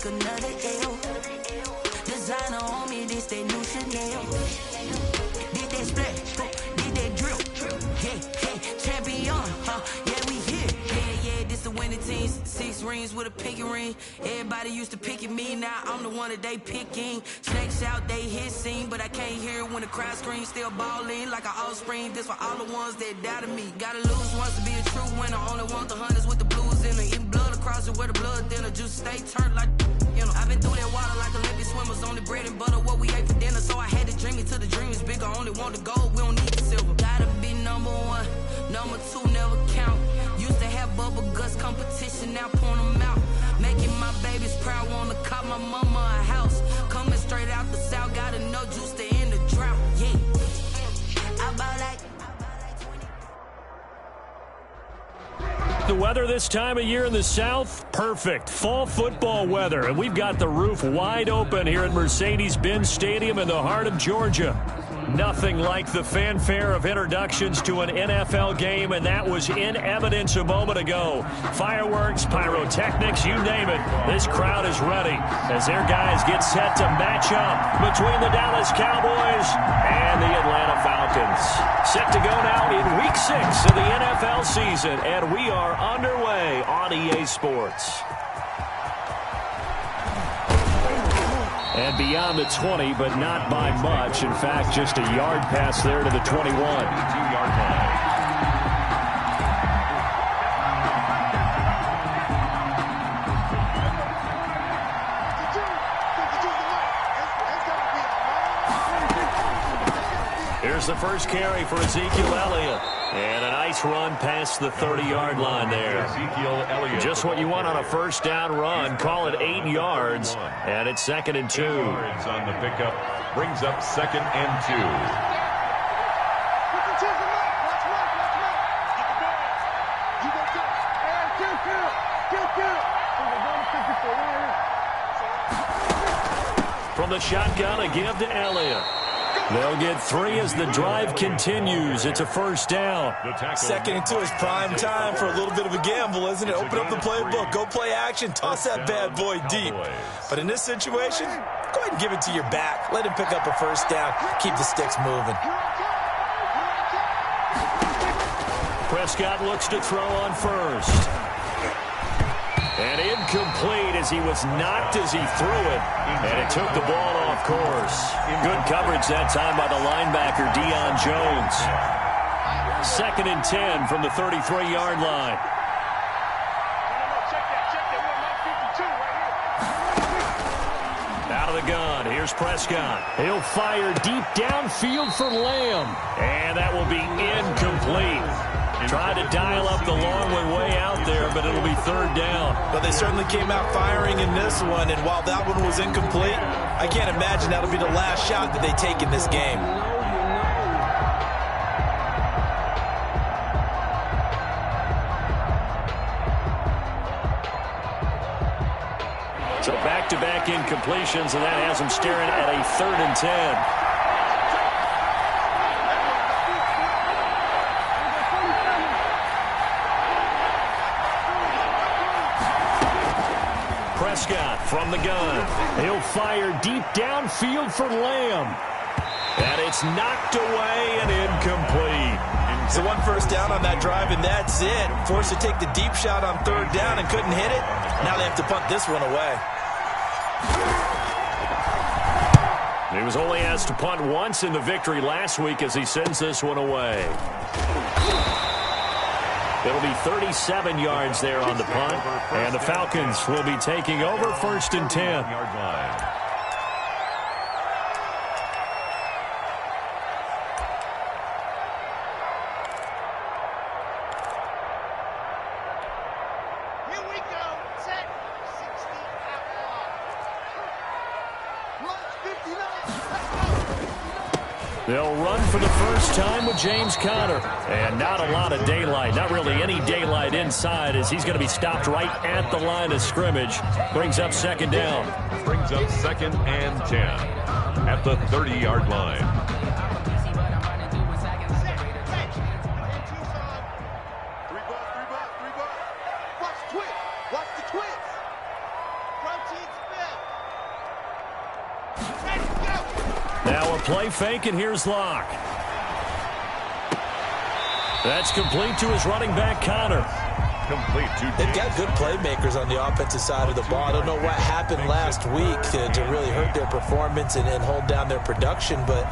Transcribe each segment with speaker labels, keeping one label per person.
Speaker 1: take another L. Designer on me, this they new Chanel. Did that splash, did that drill. Yeah, champion, yeah, we here. Yeah, this the winning team. 6 rings with a pinky ring. Everybody used to pick at me, now I'm the one that they picking. Snakes out, they hit scene, but I can't hear it when the crowd screams. Still balling like an offspring. This for all the ones that doubted me. Gotta lose once to be a true winner. Only want the hunters with the blues in it. Eating blood across it where the blood thinner. Juice stay turned like, you know. I've been through that water like Olympic swimmers. Only bread and butter what we ate for dinner. So I had to dream it till the dream is bigger. Only want the gold, we don't need the silver. Gotta be number 1, number 2 never count. Used to have bubble guts competition, now point them out. Making my babies proud, wanna cop my mama a house. Coming straight out the south, gotta know juice to end the drought. Yeah, I bought like.
Speaker 2: The weather this time of year in the South, perfect. Fall football weather, and we've got the roof wide open here at Mercedes-Benz Stadium in the heart of Georgia. Nothing like the fanfare of introductions to an NFL game, and that was in evidence a moment ago. Fireworks, pyrotechnics, you name it. This crowd is ready as their guys get set to match up between the Dallas Cowboys and the Atlanta Falcons. Set to go now in Week 6 of the NFL season, and we are underway on EA Sports. And beyond the 20, but not by much. In fact, just a yard pass there to the 21.
Speaker 3: 2-yard line.
Speaker 2: Here's the first carry for Ezekiel Elliott. And a nice run past the 30-yard line there.
Speaker 3: Ezekiel Elliott.
Speaker 2: Just what you want on a first down run. Call it 8 yards. And it's 2nd and 2.
Speaker 3: 8 yards on the pickup. Brings up 2nd and 2.
Speaker 2: From the shotgun, a give to Elliott. They'll get 3 as the drive continues. It's a first down.
Speaker 4: 2nd and 2 is prime time for a little bit of a gamble, isn't it? Open up the playbook, go play action, toss that bad boy deep. But in this situation, go ahead and give it to your back. Let him pick up a first down. Keep the sticks moving.
Speaker 2: Prescott looks to throw on first. And incomplete as he was knocked as he threw it. And it took the ball off course. Good coverage that time by the linebacker, Deion Jones. 2nd and 10 from the 33-yard line. Out of the gun, here's Prescott. He'll fire deep downfield for Lamb. And that will be incomplete. Tried to dial up the long one way out there, but it'll be 3rd down.
Speaker 4: But they certainly came out firing in this one, and while that one was incomplete, I can't imagine that'll be the last shot that they take in this game.
Speaker 2: So back-to-back incompletions, and that has them staring at a 3rd and 10. Prescott from the gun. He'll fire deep downfield for Lamb. And it's knocked away and incomplete.
Speaker 4: So 1 first down on that drive, and that's it. Forced to take the deep shot on 3rd down and couldn't hit it. Now they have to punt this one away.
Speaker 2: He was only asked to punt once in the victory last week as he sends this one away. It'll be 37 yards there on the punt, and the Falcons will be taking over 1st and 10.
Speaker 5: Here we go. Set. 60
Speaker 2: They'll run for the first time with James Conner. And not a lot of daylight, not really any daylight inside, as he's going to be stopped right at the line of scrimmage. Brings up 2nd down.
Speaker 3: Brings up 2nd and 10 at the 30-yard line.
Speaker 5: Watch the twist. Watch the twist. Protein spin.
Speaker 2: Now a play fake, and here's Locke. That's complete to his running back, Connor.
Speaker 3: Complete to
Speaker 4: They've got good playmakers on the offensive side of the ball. I don't know what happened last week to really hurt their performance and hold down their production, but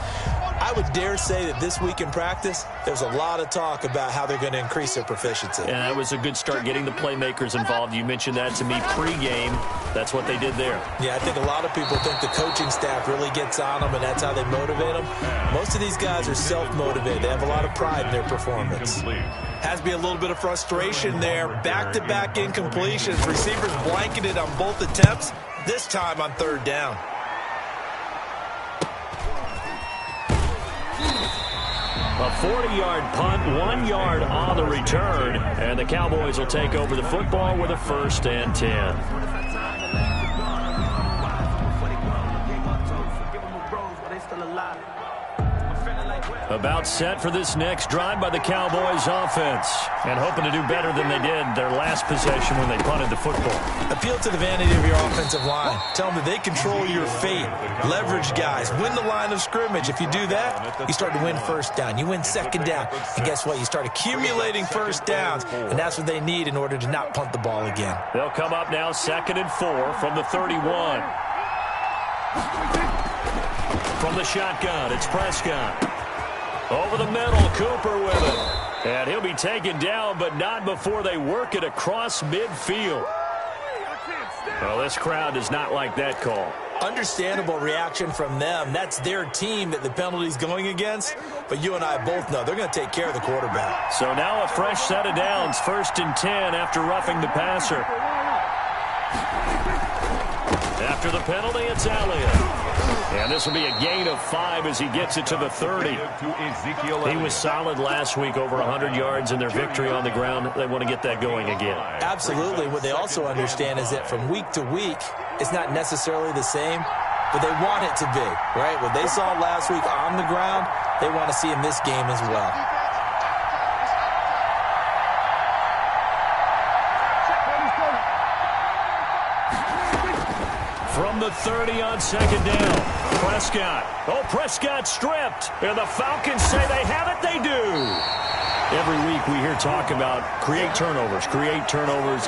Speaker 4: I would dare say that this week in practice, there's a lot of talk about how they're going to increase their proficiency.
Speaker 2: And that was a good start, getting the playmakers involved. You mentioned that to me pregame. That's what they did there.
Speaker 4: Yeah, I think a lot of people think the coaching staff really gets on them, and that's how they motivate them. Most of these guys are self-motivated. They have a lot of pride in their performance. Has to be a little bit of frustration there. Back-to-back incompletions. Receivers blanketed on both attempts, this time on third down.
Speaker 2: A 40-yard punt, 1 yard on the return, and the Cowboys will take over the football with a 1st and 10. About set for this next drive by the Cowboys offense, and hoping to do better than they did their last possession when they punted the football.
Speaker 4: Appeal to the vanity of your offensive line. Tell them that they control your fate. Leverage guys. Win the line of scrimmage. If you do that, you start to win first down. You win second down. And guess what? You start accumulating first downs, and that's what they need in order to not punt the ball again.
Speaker 2: They'll come up now 2nd and 4 from the 31. From the shotgun, it's Prescott. Over the middle, Cooper with it. And he'll be taken down, but not before they work it across midfield. Well, this crowd does not like that call.
Speaker 4: Understandable reaction from them. That's their team that the penalty's going against. But you and I both know they're going to take care of the quarterback.
Speaker 2: So now a fresh set of downs. 1st and 10 after roughing the passer. After the penalty, it's Elliott. And this will be a gain of 5 as he gets it to the 30. He was solid last week, over 100 yards in their victory on the ground. They want to get that going again.
Speaker 4: Absolutely. What they also understand is that from week to week, it's not necessarily the same, but they want it to be, right? What they saw last week on the ground, they want to see in this game as well.
Speaker 2: From the 30 on 2nd down. Prescott. Oh, Prescott stripped. And the Falcons say they have it. They do. Every week we hear talk about create turnovers.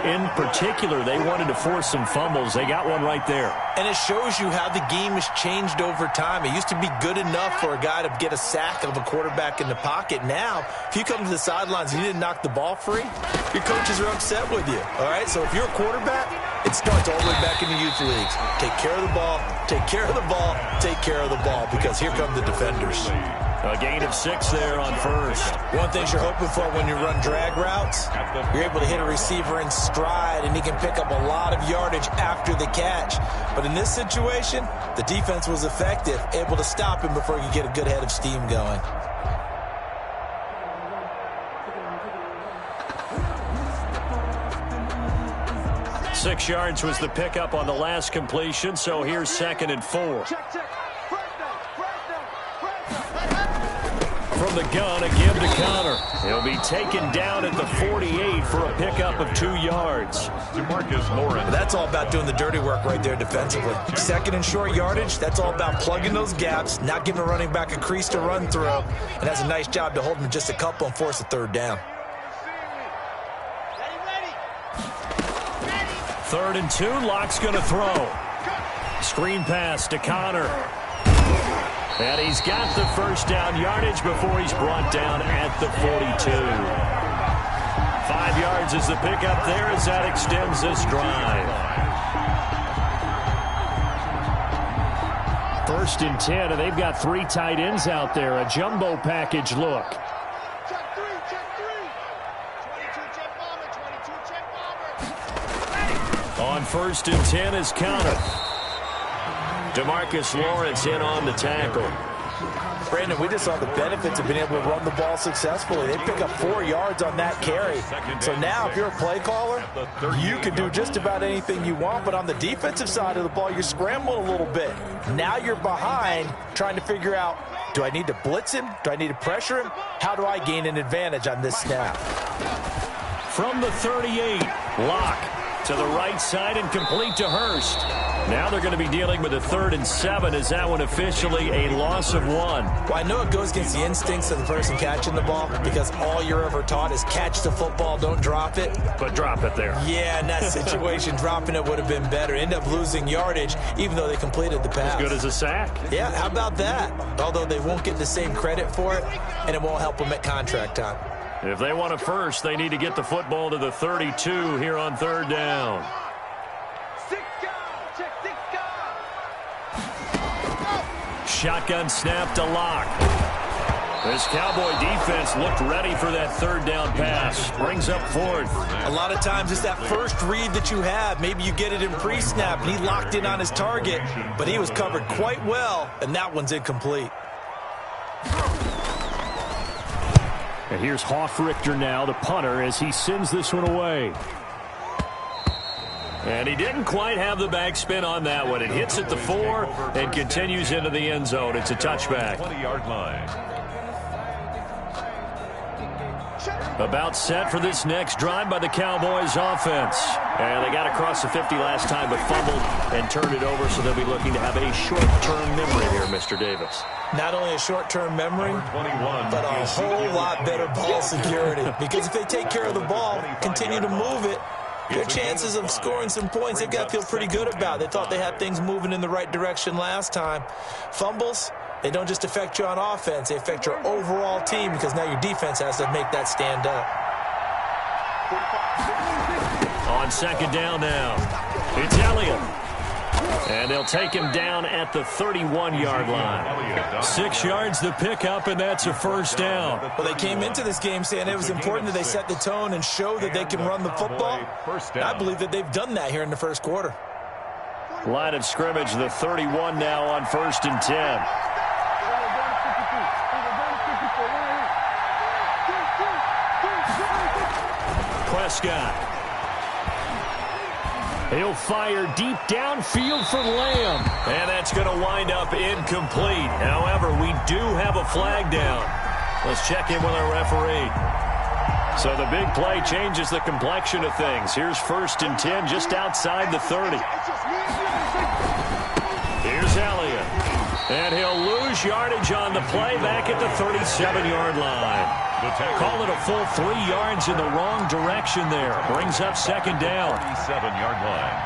Speaker 2: In particular, they wanted to force some fumbles. They got one right there.
Speaker 4: And it shows you how the game has changed over time. It used to be good enough for a guy to get a sack of a quarterback in the pocket. Now, if you come to the sidelines and you didn't knock the ball free, your coaches are upset with you. All right? So if you're a quarterback, it starts all the way back in the youth leagues. Take care of the ball, take care of the ball, take care of the ball, because here come the defenders.
Speaker 2: A gain of 6 there on 1st.
Speaker 4: One thing you're hoping for when you run drag routes, you're able to hit a receiver in stride, and he can pick up a lot of yardage after the catch. But in this situation, the defense was effective, able to stop him before he could get a good head of steam going.
Speaker 2: Six yards was the pickup on the last completion, so here's 2nd and 4. From the gun, a give to Connor. He'll be taken down at the 48 for a pickup of 2 yards.
Speaker 4: That's all about doing the dirty work right there defensively. 2nd and short yardage, that's all about plugging those gaps, not giving a running back a crease to run through, and that's a nice job to hold him just a couple and force a 3rd down.
Speaker 2: 3rd and 2, Locke's going to throw. Screen pass to Connor. And he's got the 1st down yardage before he's brought down at the 42. 5 yards is the pickup there as that extends this drive. 1st and 10, and they've got 3 tight ends out there. A jumbo package look.
Speaker 5: Check 3. 22 check bomber.
Speaker 2: On 1st and 10 is Connor. DeMarcus Lawrence in on the tackle.
Speaker 4: Brandon, we just saw the benefits of being able to run the ball successfully. They pick up 4 yards on that carry. So now if you're a play caller, you can do just about anything you want. But on the defensive side of the ball, you're scrambling a little bit. Now you're behind trying to figure out, do I need to blitz him? Do I need to pressure him? How do I gain an advantage on this snap?
Speaker 2: From the 38, Locke. To the right side and complete to Hurst. Now they're going to be dealing with a 3rd and 7. Is that one officially a loss of 1?
Speaker 4: Well, I know it goes against the instincts of the person catching the ball because all you're ever taught is catch the football, don't drop it.
Speaker 2: But drop it there.
Speaker 4: Yeah, in that situation, dropping it would have been better. End up losing yardage, even though they completed the pass.
Speaker 2: As good as a sack.
Speaker 4: Yeah, how about that? Although they won't get the same credit for it, and it won't help them at contract time.
Speaker 2: If they want a first, they need to get the football to the 32 here on 3rd down. Shotgun snap to Locke. This Cowboy defense looked ready for that 3rd down pass. Brings up 4th.
Speaker 4: A lot of times it's that first read that you have. Maybe you get it in pre-snap, and he locked in on his target, but he was covered quite well, and that one's incomplete.
Speaker 2: And here's Hofrichter now, the punter, as he sends this one away. And he didn't quite have the backspin on that one. It hits at the 4 and continues into the end zone. It's a touchback.
Speaker 3: 20-yard line.
Speaker 2: About set for this next drive by the Cowboys offense. And they got across the 50 last time but fumbled and turned it over, so they'll be looking to have a short-term memory here, Mr. Davis.
Speaker 4: Not only a short-term memory, but a whole lot better ball security. Because if they take care of the ball, continue to move it, their chances of scoring some points, they've got to feel pretty good about. They thought they had things moving in the right direction last time. Fumbles, they don't just affect you on offense. They affect your overall team because now your defense has to make that stand up.
Speaker 2: On 2nd down now, it's Elliott. And they'll take him down at the 31-yard line. 6 yards the pickup, and that's a 1st down.
Speaker 4: Well, they came into this game saying it was important that they set the tone and show that they can run the football. And I believe that they've done that here in the first quarter.
Speaker 2: Line of scrimmage, the 31 now on 1st and 10. Prescott. He'll fire deep downfield for Lamb. And that's going to wind up incomplete. However, we do have a flag down. Let's check in with our referee. So the big play changes the complexion of things. Here's 1st and 10 just outside the 30. Here's Elliott. And he'll lose yardage on the play back at the 37-yard line. Call it a full 3 yards in the wrong direction there. Brings up 2nd down.
Speaker 3: 37-yard line.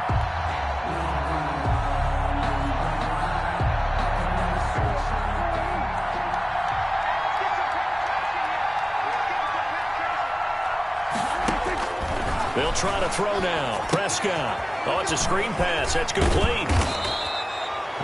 Speaker 2: They'll try to throw now. Prescott. Oh, it's a screen pass. That's complete.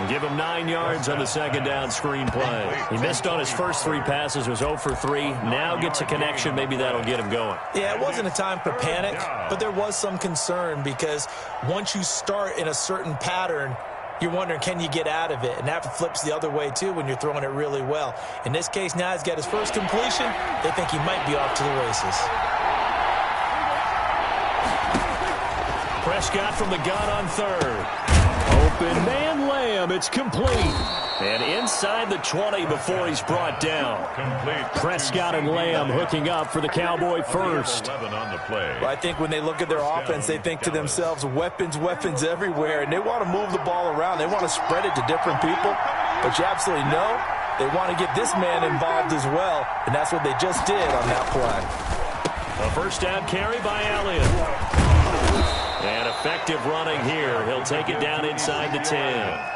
Speaker 2: Give him 9 yards on the 2nd down screen play. He missed on his first 3 passes, was 0 for 3. Now gets a connection. Maybe that'll get him going.
Speaker 4: Yeah, it wasn't a time for panic, but there was some concern because once you start in a certain pattern, you're wondering, can you get out of it? And that flips the other way, too, when you're throwing it really well. In this case, now he's got his first completion. They think he might be off to the races.
Speaker 2: Prescott from the gun on 3rd. Open man Lamb. It's complete. And inside the 20 before he's brought down. Prescott and Lamb hooking up for the Cowboy first.
Speaker 4: Well, I think when they look at their offense, they think to themselves, weapons, weapons everywhere. And they want to move the ball around. They want to spread it to different people. But you absolutely know they want to get this man involved as well. And that's what they just did on that play.
Speaker 2: A 1st down carry by Elliott. And effective running here. He'll take it down inside the 10.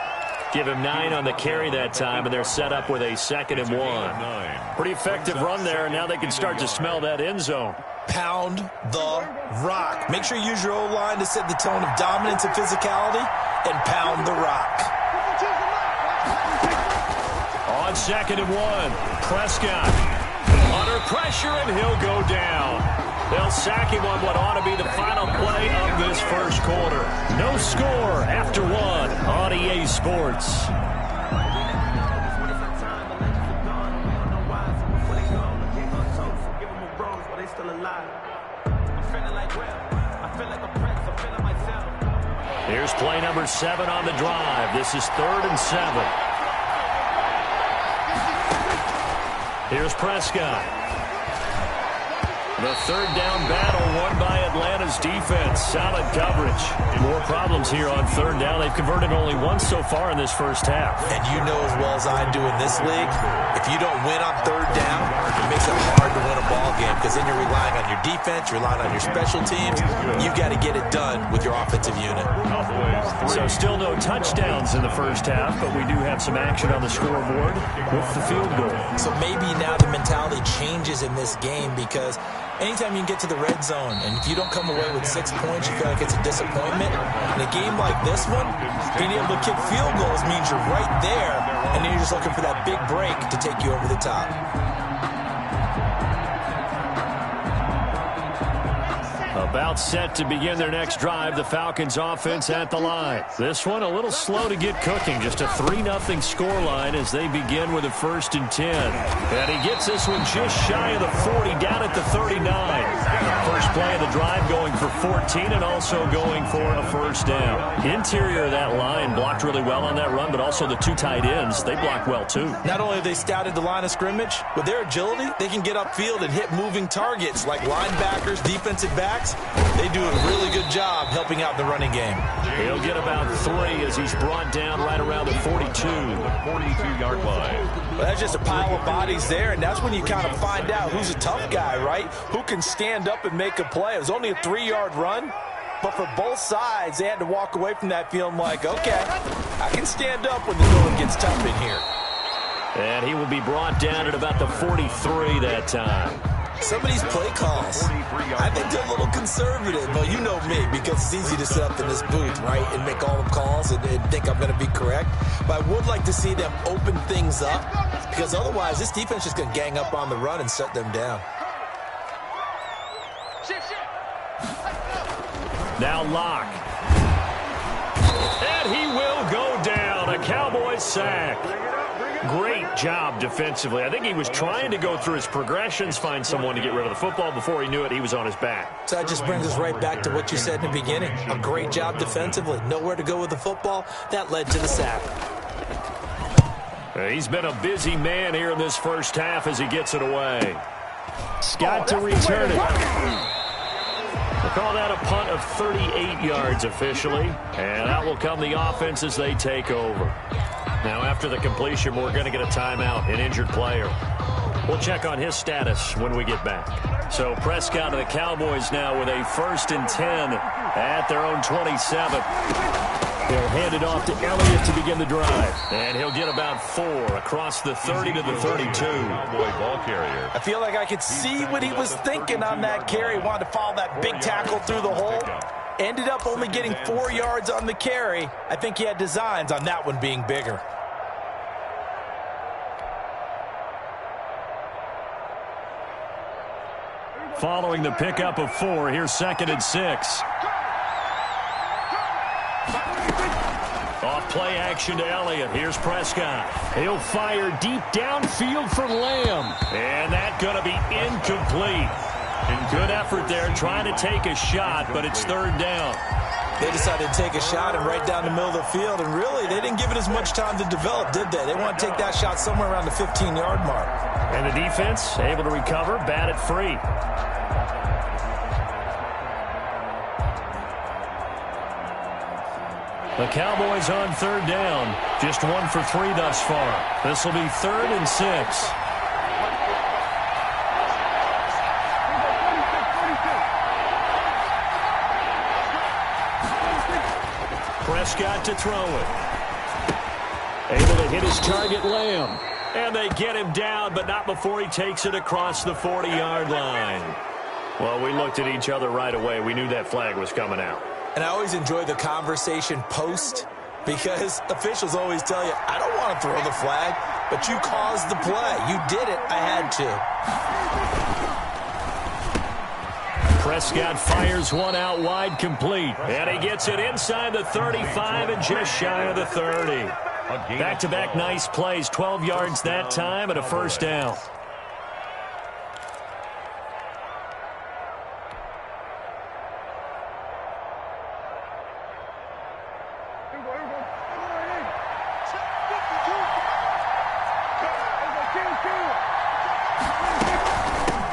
Speaker 2: Give him 9 on the carry that time, and they're set up with a 2nd and 1. Pretty effective run there, and now they can start to smell that end zone.
Speaker 4: Pound the rock. Make sure you use your O-line to set the tone of dominance and physicality, and pound the rock.
Speaker 2: On 2nd and 1, Prescott under pressure, and he'll go down. They'll sack him on what ought to be the final play of this first quarter. No score after 1 on EA Sports. Here's play number 7 on the drive. This is 3rd and 7. Here's Prescott. The third down battle won by Atlanta's defense. Solid coverage. More problems here on third down. They've converted only once so far in this first half.
Speaker 4: And you know as well as I do in this league, if you don't win on third down, it makes it hard to win a ball game because then you're relying on your defense, you're relying on your special teams. You've got to get it done with your offensive unit.
Speaker 2: So still no touchdowns in the first half, but we do have some action on the scoreboard with the field goal. So
Speaker 4: maybe now the mentality changes in this game because anytime you can get to the red zone, and if you don't come away with 6 points, you feel like it's a disappointment. In a game like this one, being able to kick field goals means you're right there, and then you're just looking for that big break to take you over the top.
Speaker 2: About set to begin their next drive, the Falcons offense at the line. This one a little slow to get cooking. Just a 3-0 scoreline as they begin with a 1st and 10. And he gets this one just shy of the 40, down at the 39. First play of the drive going for 14 and also going for a first down. Interior of that line blocked really well on that run, but also the 2 tight ends, they blocked well too.
Speaker 4: Not only have they scouted the line of scrimmage, with their agility, they can get upfield and hit moving targets like linebackers, defensive backs. They do a really good job helping out the running game.
Speaker 2: He'll get about 3 as he's brought down right around the 42-yard line.
Speaker 4: Well, that's just a pile of bodies there, and that's when you kind of find out who's a tough guy, right? Who can stand up and make a play. It was only a 3-yard run, but for both sides, they had to walk away from that feeling like, okay, I can stand up when the going gets tough in here.
Speaker 2: And he will be brought down at about the 43 that time.
Speaker 4: Some of these play calls, I think they're a little conservative, but you know me, because it's easy to sit up in this booth, right, and make all the calls and think I'm going to be correct. But I would like to see them open things up, because otherwise this defense is going to gang up on the run and shut them down.
Speaker 2: Now Locke. And he will go down. A Cowboys sack. Great job defensively. I think he was trying to go through his progressions, find someone to get rid of the football. Before he knew it, he was on his back.
Speaker 4: So that just brings us right back to what you said in the beginning. A great job defensively. Nowhere to go with the football. That led to the sack.
Speaker 2: He's been a busy man here in this first half as he gets it away. Scott to return it. We'll call that a punt of 38 yards officially. And out will come the offense as they take over. Now, after the completion, we're going to get a timeout, an injured player. We'll check on his status when we get back. So Prescott of the Cowboys now with a 1st and 10 at their own 27. They'll hand it off to Elliott to begin the drive. And he'll get about 4 across the 30 to the 32.
Speaker 3: Cowboy ball carrier.
Speaker 4: I feel like I could see what he was thinking on that carry. He wanted to follow that big tackle through the hole. Ended up only getting 4 yards on the carry. I think he had designs on that one being bigger.
Speaker 2: Following the pickup of 4, here's 2nd and 6. Off play action to Elliott. Here's Prescott. He'll fire deep downfield for Lamb. And that's going to be incomplete. And good effort there trying to take a shot, but it's 3rd down.
Speaker 4: They decided to take a shot and right down the middle of the field, and really, they didn't give it as much time to develop, did they? They want to take that shot somewhere around the 15-yard mark.
Speaker 2: And the defense able to recover, bat it free. The Cowboys on 3rd down. Just 1 for 3 thus far. This will be 3rd and 6. Prescott to throw it. Able to hit his target, Lamb. And they get him down, but not before he takes it across the 40-yard line. Well, we looked at each other right away. We knew that flag was coming out.
Speaker 4: And I always enjoy the conversation post because officials always tell you, I don't want to throw the flag, but you caused the play. You did it. I had to.
Speaker 2: Prescott fires one out wide, complete. And he gets it inside the 35 and just shy of the 30. Back-to-back nice plays, 12 yards that time and a 1st down.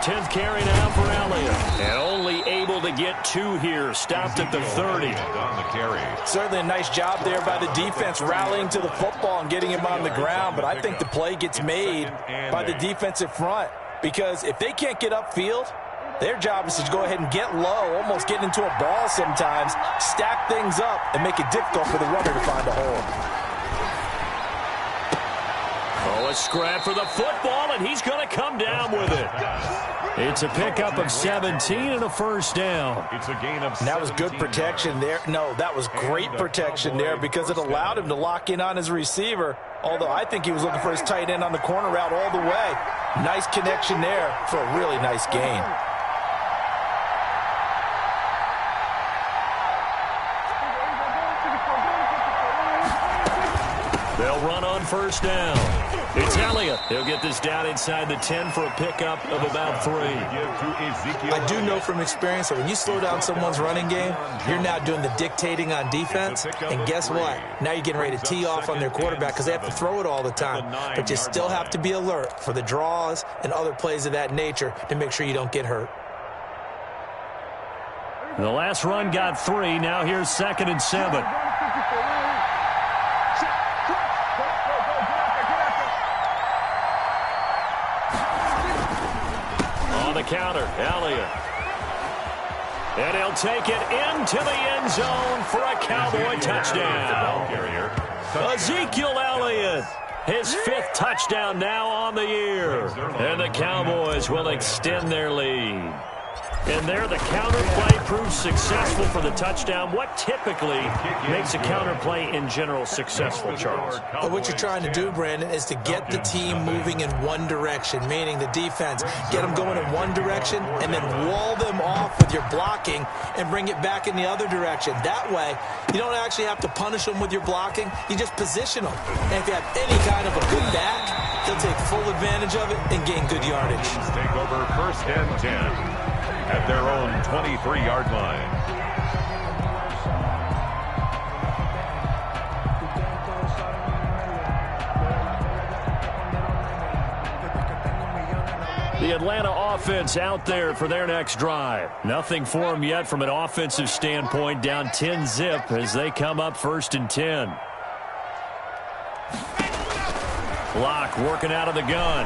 Speaker 2: 10th carry now for Elliott. And only able to get 2 here. Stopped at the 30.
Speaker 3: On the carry.
Speaker 4: Certainly a nice job there by the defense rallying to the football and getting him on the ground. But I think the play gets made by the defensive front. Because if they can't get upfield, their job is to go ahead and get low, almost get into a ball sometimes, stack things up, and make it difficult for the runner to find a hole.
Speaker 2: Oh, a scrap for the football, and he's going to come down with it. It's a pickup of 17 and a first down.
Speaker 3: It's a gain of 17.
Speaker 4: And that was good protection there. No, that was great protection there because it allowed him to lock in on his receiver, although I think he was looking for his tight end on the corner route all the way. Nice connection there for a really nice gain.
Speaker 2: They'll run on first down. It's Elliott. He'll get this down inside the 10 for a pickup of about 3.
Speaker 4: I do know from experience that when you slow down someone's running game, you're now doing the dictating on defense. And guess what? Now you're getting ready to tee off on their quarterback because they have to throw it all the time. But you still have to be alert for the draws and other plays of that nature to make sure you don't get hurt.
Speaker 2: The last run got 3. Now here's 2nd and 7. Counter, Elliott. And he'll take it into the end zone for a Cowboy touchdown. Ezekiel Elliott, his 5th touchdown now on the year. And the Cowboys will extend their lead. And there, the counter play proves successful for the touchdown. What typically makes a counter play in general successful, Charles?
Speaker 4: But what you're trying to do, Brandon, is to get the team moving in one direction, meaning the defense. Get them going in one direction and then wall them off with your blocking and bring it back in the other direction. That way, you don't actually have to punish them with your blocking. You just position them. And if you have any kind of a good back, they'll take full advantage of it and gain good yardage.
Speaker 3: Take over 1st and 10. At their own 23-yard line.
Speaker 2: The Atlanta offense out there for their next drive. Nothing for them yet from an offensive standpoint. Down 10-zip as they come up 1st and 10. Locke working out of the gun.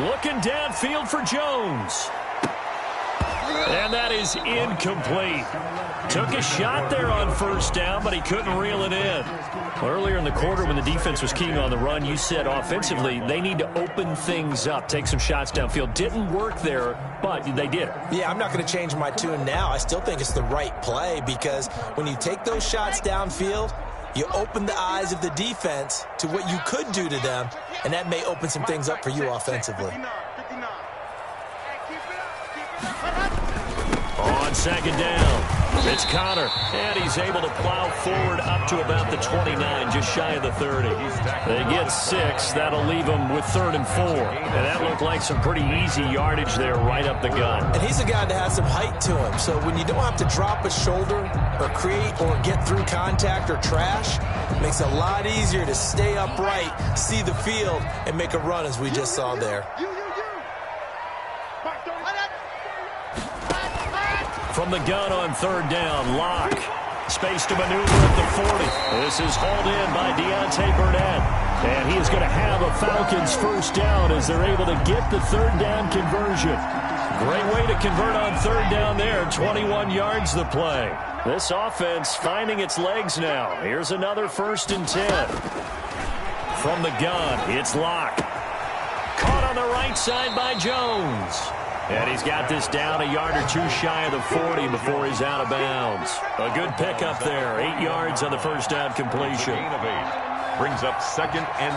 Speaker 2: Looking downfield for Jones. And that is incomplete. Took a shot there on 1st down, but he couldn't reel it in. Earlier in the quarter when the defense was keying on the run, you said offensively they need to open things up, take some shots downfield. Didn't work there, but they did.
Speaker 4: Yeah, I'm not going to change my tune now. I still think it's the right play because when you take those shots downfield, you open the eyes of the defense to what you could do to them, and that may open some things up for you offensively.
Speaker 2: On 2nd down, it's Connor, and he's able to plow forward up to about the 29, just shy of the 30. They get 6. That'll leave them with 3rd and 4. And that looked like some pretty easy yardage there right up the gut.
Speaker 4: And he's a guy that has some height to him, so when you don't have to drop a shoulder or create or get through contact or trash, it makes it a lot easier to stay upright, see the field, and make a run as we just saw there.
Speaker 2: From the gun on 3rd down, Locke. Space to maneuver at the 40. This is hauled in by Deontay Burnett. And he is going to have a Falcons 1st down as they're able to get the 3rd down conversion. Great way to convert on 3rd down there. 21 yards the play. This offense finding its legs now. Here's another 1st and 10. From the gun, it's Locke. Caught on the right side by Jones. And he's got this down a yard or 2 shy of the 40 before he's out of bounds. A good pickup there. 8 yards on the 1st down completion.
Speaker 3: Gain of 8. Brings up 2nd and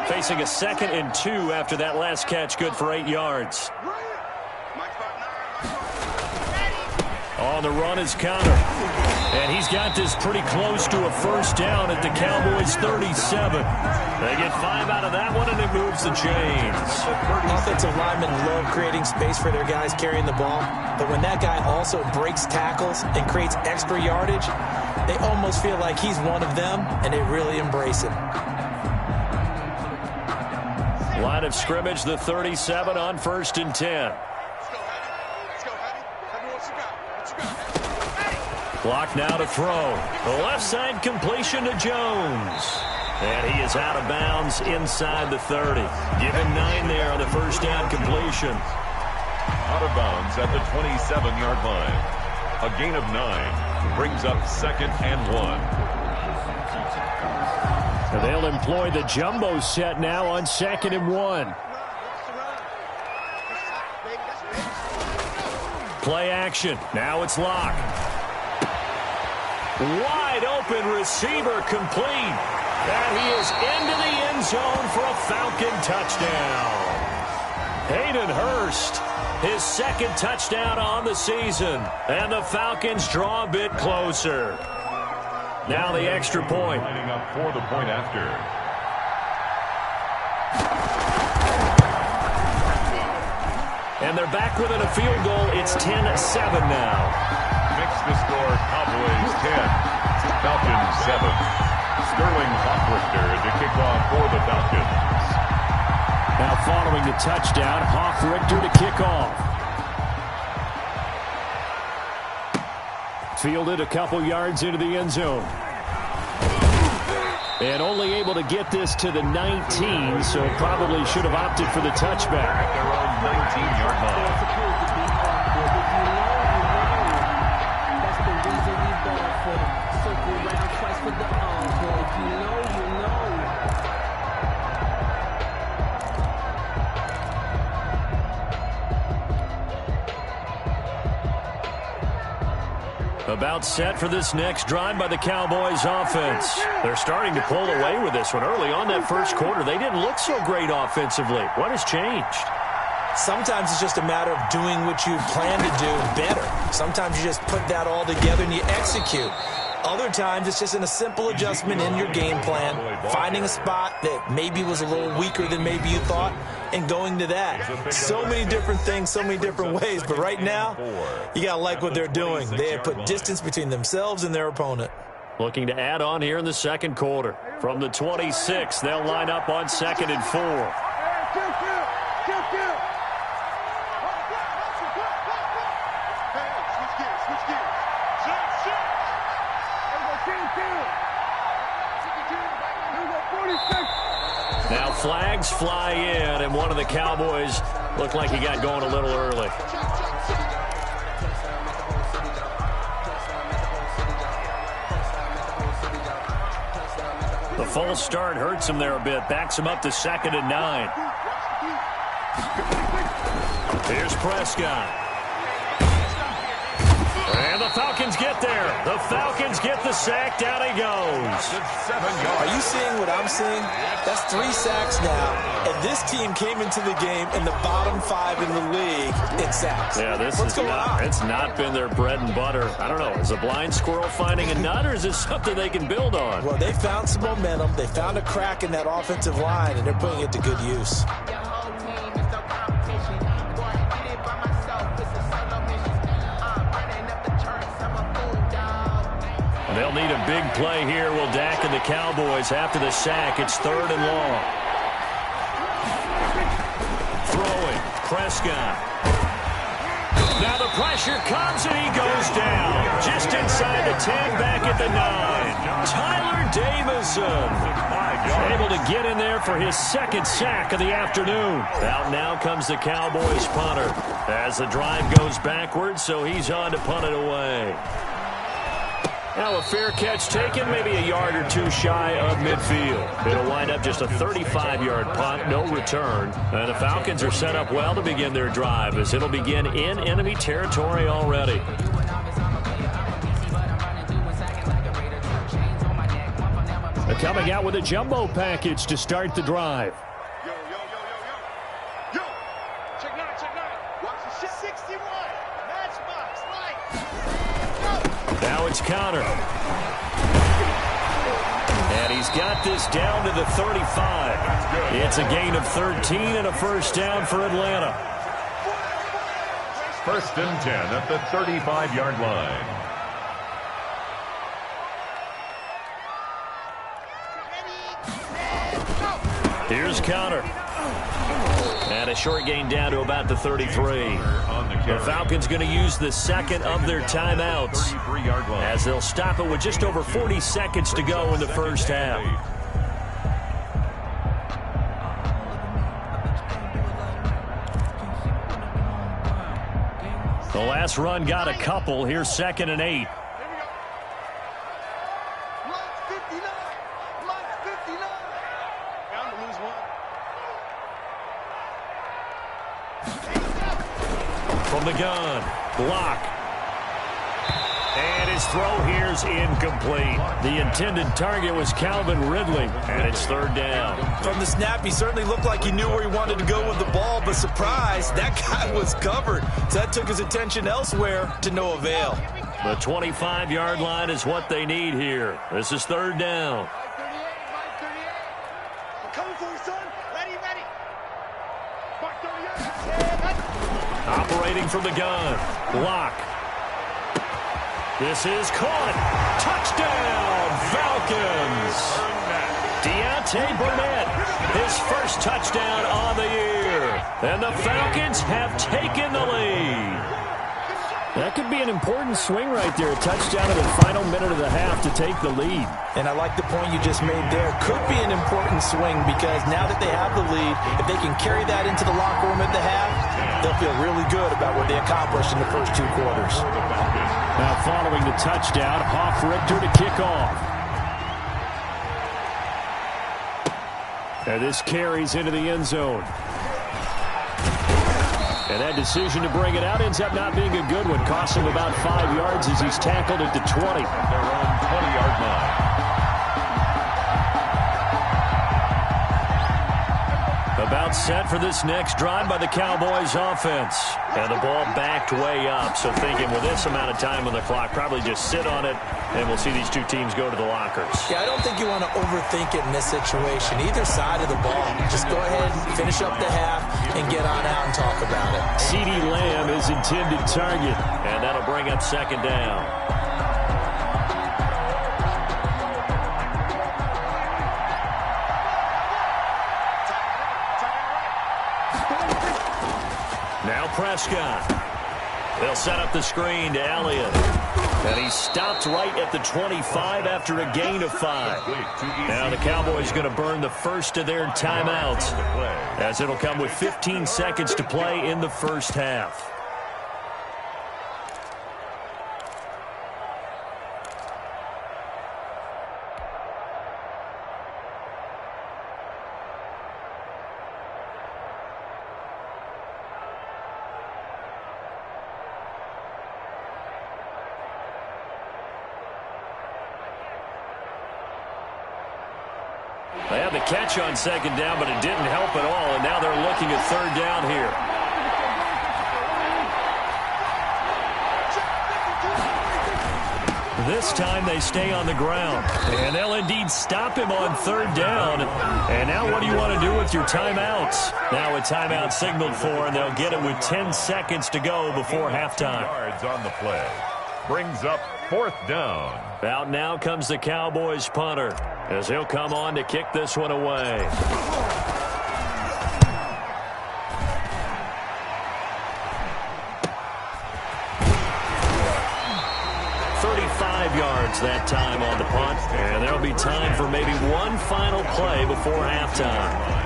Speaker 3: 2.
Speaker 2: Facing a 2nd and 2 after that last catch. Good for 8 yards. On the run is Connor. And he's got this pretty close to a 1st down at the Cowboys 37. They get 5 out of that one, and it moves the chains.
Speaker 4: Offensive linemen love creating space for their guys carrying the ball. But when that guy also breaks tackles and creates extra yardage, they almost feel like he's one of them, and they really embrace him.
Speaker 2: Line of scrimmage, the 37 on 1st and 10. Clock now to throw. The left side completion to Jones. And he is out of bounds inside the 30. Give him 9 there on the first down completion.
Speaker 3: Out of bounds at the 27-yard line. A gain of 9 brings up 2nd and 1.
Speaker 2: And they'll employ the jumbo set now on 2nd and 1. Play action. Now it's Locke. Wide open receiver complete. And he is into the end zone for a Falcon touchdown. Hayden Hurst, his 2nd touchdown on the season. And the Falcons draw a bit closer. Now the extra point.
Speaker 3: Lining up for the point after.
Speaker 2: And they're back within a field goal. It's 10-7 now.
Speaker 3: Makes the score Cowboys 10, Falcons 7. Sterling Hoffrichter to kick off for the Falcons.
Speaker 2: Now following the touchdown, Hoffrichter to kick off. Fielded a couple yards into the end zone. And only able to get this to the 19, so probably should have opted for the touchback.
Speaker 3: At their own 19-yard line.
Speaker 2: About set for this next drive by the Cowboys offense. They're starting to pull away with this one. Early on that first quarter, they didn't look so great offensively. What has changed?
Speaker 4: Sometimes it's just a matter of doing what you plan to do better. Sometimes you just put that all together and you execute. Other times it's just in a simple adjustment in your game plan, finding a spot that maybe was a little weaker than maybe you thought, and going to that. So many different things, so many different ways, but right now, you got to like what they're doing. They have put distance between themselves and their opponent.
Speaker 2: Looking to add on here in the second quarter. From the 26, they'll line up on 2nd and 4. Now flags fly in, and one of the Cowboys looked like he got going a little early. The false start hurts him there a bit, backs him up to 2nd and 9. Here's Prescott. And the Falcons get there. The Falcons get the sack. Down he goes.
Speaker 4: Are you seeing what I'm seeing? That's 3 sacks now. And this team came into the game in the bottom 5 in the league in sacks.
Speaker 2: Yeah,
Speaker 4: What's
Speaker 2: it's not been their bread and butter. I don't know. Is a blind squirrel finding a nut, or is this something they can build on?
Speaker 4: Well, they found some momentum. They found a crack in that offensive line, and they're putting it to good use.
Speaker 2: They'll need a big play here. Will Dak and the Cowboys after the sack. It's 3rd and long. Throwing. Prescott. Now the pressure comes and he goes down. Just inside the 10, back at the 9. Tyler Davison able to get in there for his 2nd sack of the afternoon. Out now comes the Cowboys punter as the drive goes backwards, so he's on to punt it away. Now a fair catch taken, maybe a yard or 2 shy of midfield. It'll wind up just a 35-yard punt, no return. And the Falcons are set up well to begin their drive as it'll begin in enemy territory already. They're coming out with a jumbo package to start the drive.
Speaker 5: Yo, check 9, watch the shit. 61, matchbox, light.
Speaker 2: Now it's Connor. And he's got this down to the 35. It's a gain of 13 and a first down for Atlanta.
Speaker 3: 1st and 10 at the 35-yard line.
Speaker 2: Here's Connor. And a short gain down to about the 33. The Falcons going to use the second of their timeouts as they'll stop it with just over 40 seconds to go in the first half. The last run got a couple. Here's 2nd and 8. From the gun, block. And his throw here's incomplete. The intended target was Calvin Ridley, and it's 3rd down.
Speaker 4: From the snap, he certainly looked like he knew where he wanted to go with the ball, but surprise, that guy was covered. So that took his attention elsewhere to no avail.
Speaker 2: The 25-yard line is what they need here. This is 3rd down. Operating from the gun. Block. This is caught. Touchdown, Falcons. Deontay Burnett, his first touchdown on the year. And the Falcons have taken the lead.
Speaker 6: That could be an important swing right there. A touchdown in the final minute of the half to take the lead.
Speaker 4: And I like the point you just made there. Could be an important swing because now that they have the lead, if they can carry that into the locker room at the half, they'll feel really good about what they accomplished in the first 2 quarters.
Speaker 6: Now following the touchdown, Richter to kick off. And this carries into the end zone. And that decision to bring it out ends up not being a good one. Costs him about 5 yards as he's tackled at the 20.
Speaker 3: Their own 20-yard line.
Speaker 2: About set for this next drive by the Cowboys offense. And the ball backed way up. So thinking with this amount of time on the clock, probably just sit on it, and we'll see these 2 teams go to the lockers.
Speaker 4: Yeah, I don't think you want to overthink it in this situation. Either side of the ball. Just go ahead and finish up the half and get on out and talk about it.
Speaker 2: CeeDee Lamb is intended target, and that'll bring up 2nd down. Now Prescott. They'll set up the screen to Elliott. And he stopped right at the 25 after a gain of 5. Now the Cowboys going to burn the first of their timeouts as it'll come with 15 seconds to play in the first half. They had the catch on 2nd down, but it didn't help at all, and now they're looking at 3rd down here. This time they stay on the ground, and they'll indeed stop him on 3rd down. And now what do you want to do with your timeouts? Now a timeout signaled for, and they'll get it with 10 seconds to go before halftime.
Speaker 3: Yards on the play. Brings up 4th down.
Speaker 2: Out now comes the Cowboys punter as he'll come on to kick this one away. 35 yards that time on the punt, and there'll be time for maybe one final play before halftime.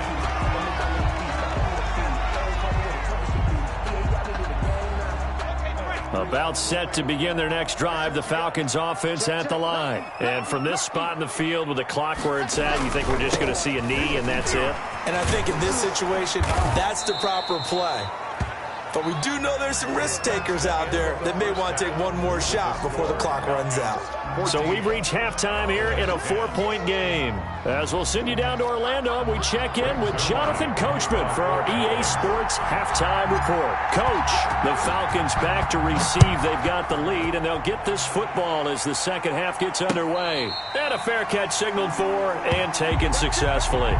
Speaker 2: About set to begin their next drive, the Falcons offense at the line. And from this spot in the field with the clock where it's at, you think we're just going to see a knee and that's it?
Speaker 4: And I think in this situation, that's the proper play. But we do know there's some risk takers out there that may want to take one more shot before the clock runs out.
Speaker 2: So we've reached halftime here in a 4-point game. As we'll send you down to Orlando, we check in with Jonathan Coachman for our EA Sports Halftime Report. Coach, the Falcons back to receive. They've got the lead, and they'll get this football as the second half gets underway. And a fair catch signaled for and taken successfully.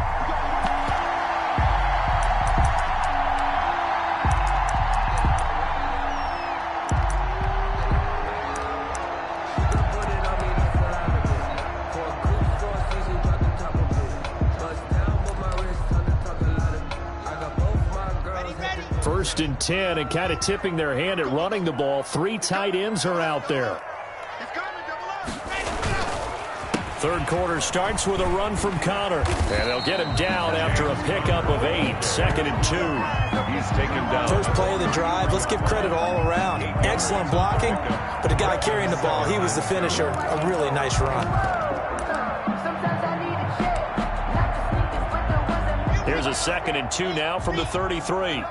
Speaker 2: first and 10 and kind of tipping their hand at running the ball. 3 tight ends are out there. Third quarter starts with a run from Connor. And they'll get him down after a pickup of 8. Second and 2.
Speaker 3: He's taken down.
Speaker 4: First play of the drive, let's give credit all around. Excellent blocking, but the guy carrying the ball, he was the finisher. A really nice run.
Speaker 2: Here's a second and 2 now from the 33.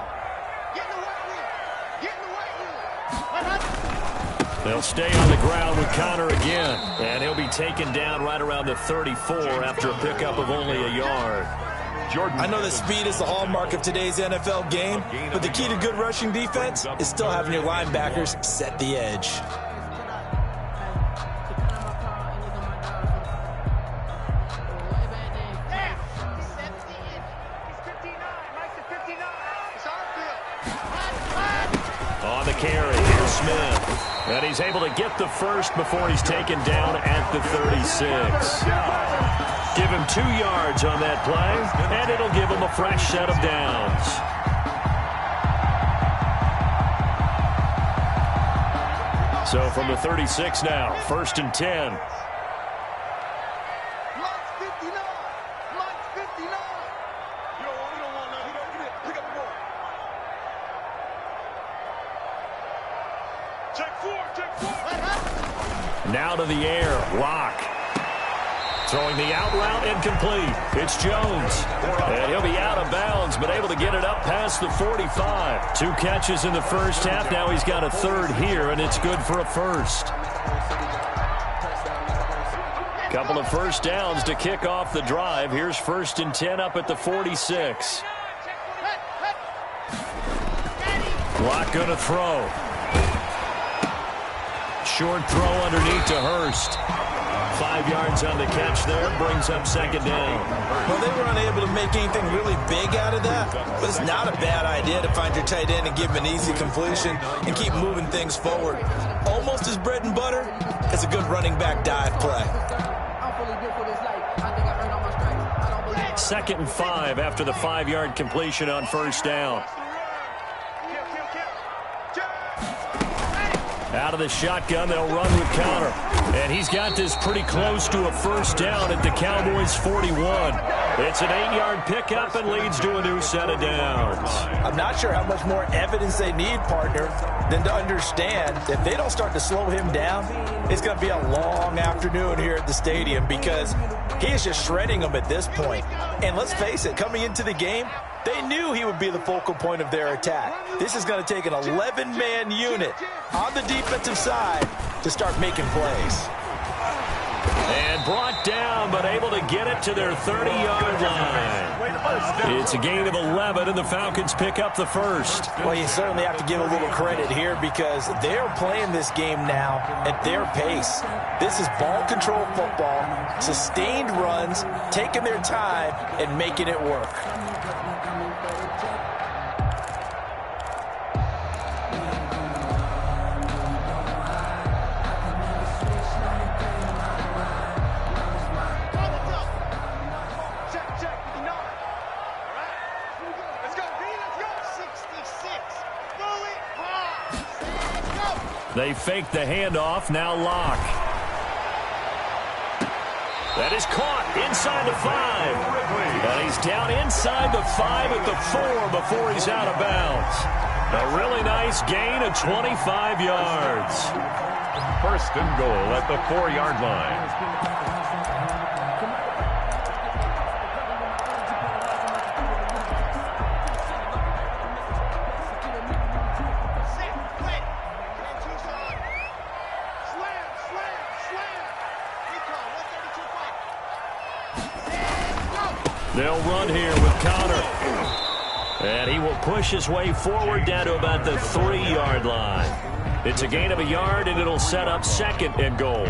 Speaker 2: They'll stay on the ground with Connor again. And he'll be taken down right around the 34 after a pickup of only a yard.
Speaker 4: I know that speed is the hallmark of today's NFL game, but the key to good rushing defense is still having your linebackers set the edge.
Speaker 2: On the carry, here's Smith. And he's able to get the first before he's taken down at the 36. Give him 2 yards on that play, and it'll give him a fresh set of downs. So from the 36 now, first and 10. Now to the air, Locke. Throwing the out route incomplete. It's Jones. And he'll be out of bounds, but able to get it up past the 45. 2 catches in the first half. Now he's got a third here, and it's good for a first. Couple of first downs to kick off the drive. Here's first and 10 up at the 46. Locke going to throw. Short throw underneath to Hurst. 5 yards on the catch there, brings up second down.
Speaker 4: Well, they were unable to make anything really big out of that, but it's not a bad idea to find your tight end and give him an easy completion and keep moving things forward. Almost as bread and butter as a good running back dive play.
Speaker 2: Second and 5 after the 5-yard completion on first down. Out of the shotgun, they'll run with Connor. And he's got this pretty close to a first down at the Cowboys' 41. It's an 8-yard pickup and leads to a new set of downs.
Speaker 4: I'm not sure how much more evidence they need, partner, than to understand that if they don't start to slow him down, it's going to be a long afternoon here at the stadium because he is just shredding them at this point. And let's face it, coming into the game, they knew he would be the focal point of their attack. This is going to take an 11-man unit on the defensive side to start making plays.
Speaker 2: And brought down, but able to get it to their 30-yard line. It's a gain of 11, and the Falcons pick up the first.
Speaker 4: Well, you certainly have to give a little credit here because they're playing this game now at their pace. This is ball control football, sustained runs, taking their time, and making it work.
Speaker 2: They fake the handoff, now Locke. That is caught inside the 5. And he's down inside the 5 at the 4 before he's out of bounds. A really nice gain of 25 yards.
Speaker 3: First and goal at the 4-yard line.
Speaker 2: They'll run here with Connor. And he will push his way forward down to about the 3-yard line. It's a gain of a yard, and it'll set up second and goal.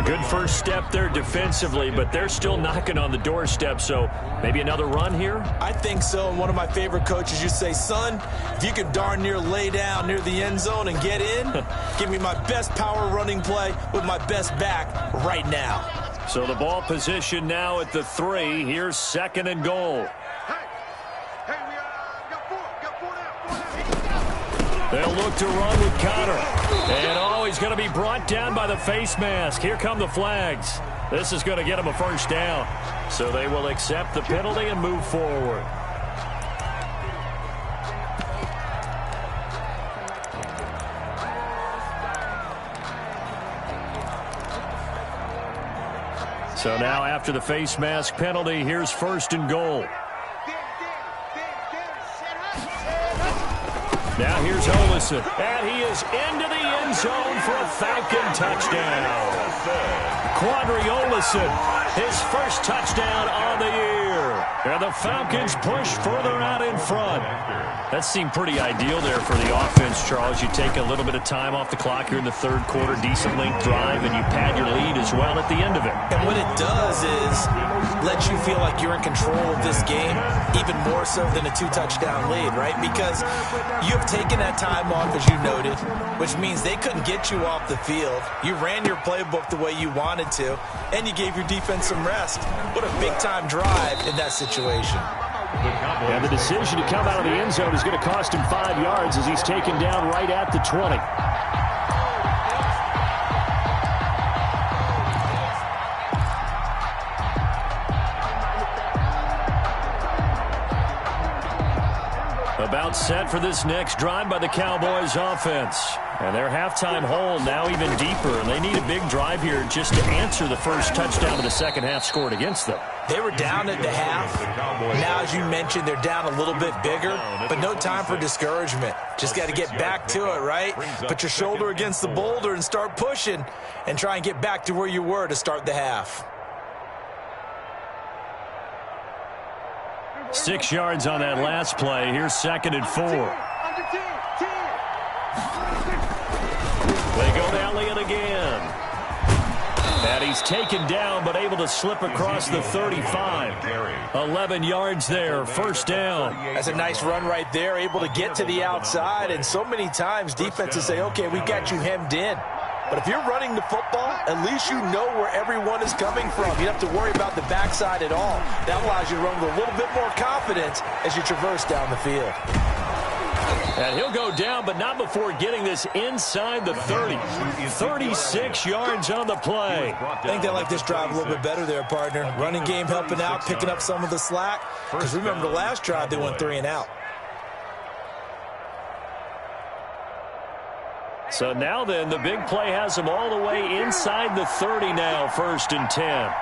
Speaker 2: Good first step there defensively, but they're still knocking on the doorstep, so maybe another run here?
Speaker 4: I think so, and one of my favorite coaches used to say, son, if you can darn near lay down near the end zone and get in, give me my best power running play with my best back right now.
Speaker 2: So the ball position now at the 3. Here's second and goal.
Speaker 5: Hey, we got 4 now.
Speaker 2: They'll look to run with Connor. And, oh, he's going to be brought down by the face mask. Here come the flags. This is going to get him a first down. So they will accept the penalty and move forward. So now after the face mask penalty, here's 1st and goal. Now here's Olison, and he is into the end zone for a Falcon touchdown. Quadri Olison, his first touchdown on the year. And the Falcons push further out in front. That seemed pretty ideal there for the offense, Charles. You take a little bit of time off the clock here in the 3rd quarter, decent length drive, and you pad your lead as well at the end of it.
Speaker 4: And what it does is let you feel like you're in control of this game, even more so than a 2-touchdown lead, right? Because you've taken that time off, as you noted, which means they couldn't get you off the field. You ran your playbook the way you wanted to, and you gave your defense some rest. What a big-time drive in that situation.
Speaker 6: And the decision to come out of the end zone is going to cost him 5 yards as he's taken down right at the 20. About set for this next drive by the Cowboys offense. And their halftime hole now even deeper, and they need a big drive here just to answer the first touchdown of the second half scored against them.
Speaker 4: They were down at the half. Now, as you mentioned, they're down a little bit bigger, but no time for discouragement. Just got to get back to it, right? Put your shoulder against the boulder and start pushing and try and get back to where you were to start the half.
Speaker 2: 6 yards on that last play. Here's 2nd and 4. They go to Elliott again. And he's taken down but able to slip across the 35. 11 yards there, 1st down.
Speaker 4: That's a nice run right there, able to get to the outside. And so many times defenses say, okay, we got you hemmed in. But if you're running the football, at least you know where everyone is coming from. You don't have to worry about the backside at all. That allows you to run with a little bit more confidence as you traverse down the field.
Speaker 2: And he'll go down, but not before getting this inside the 30. 36 yards on the play.
Speaker 4: I think they like this drive a little bit better there, partner. Running game helping out, picking up some of the slack. Because remember the last drive, they went 3 and out.
Speaker 2: So now then, the big play has them all the way inside the 30 now, 1st and 10.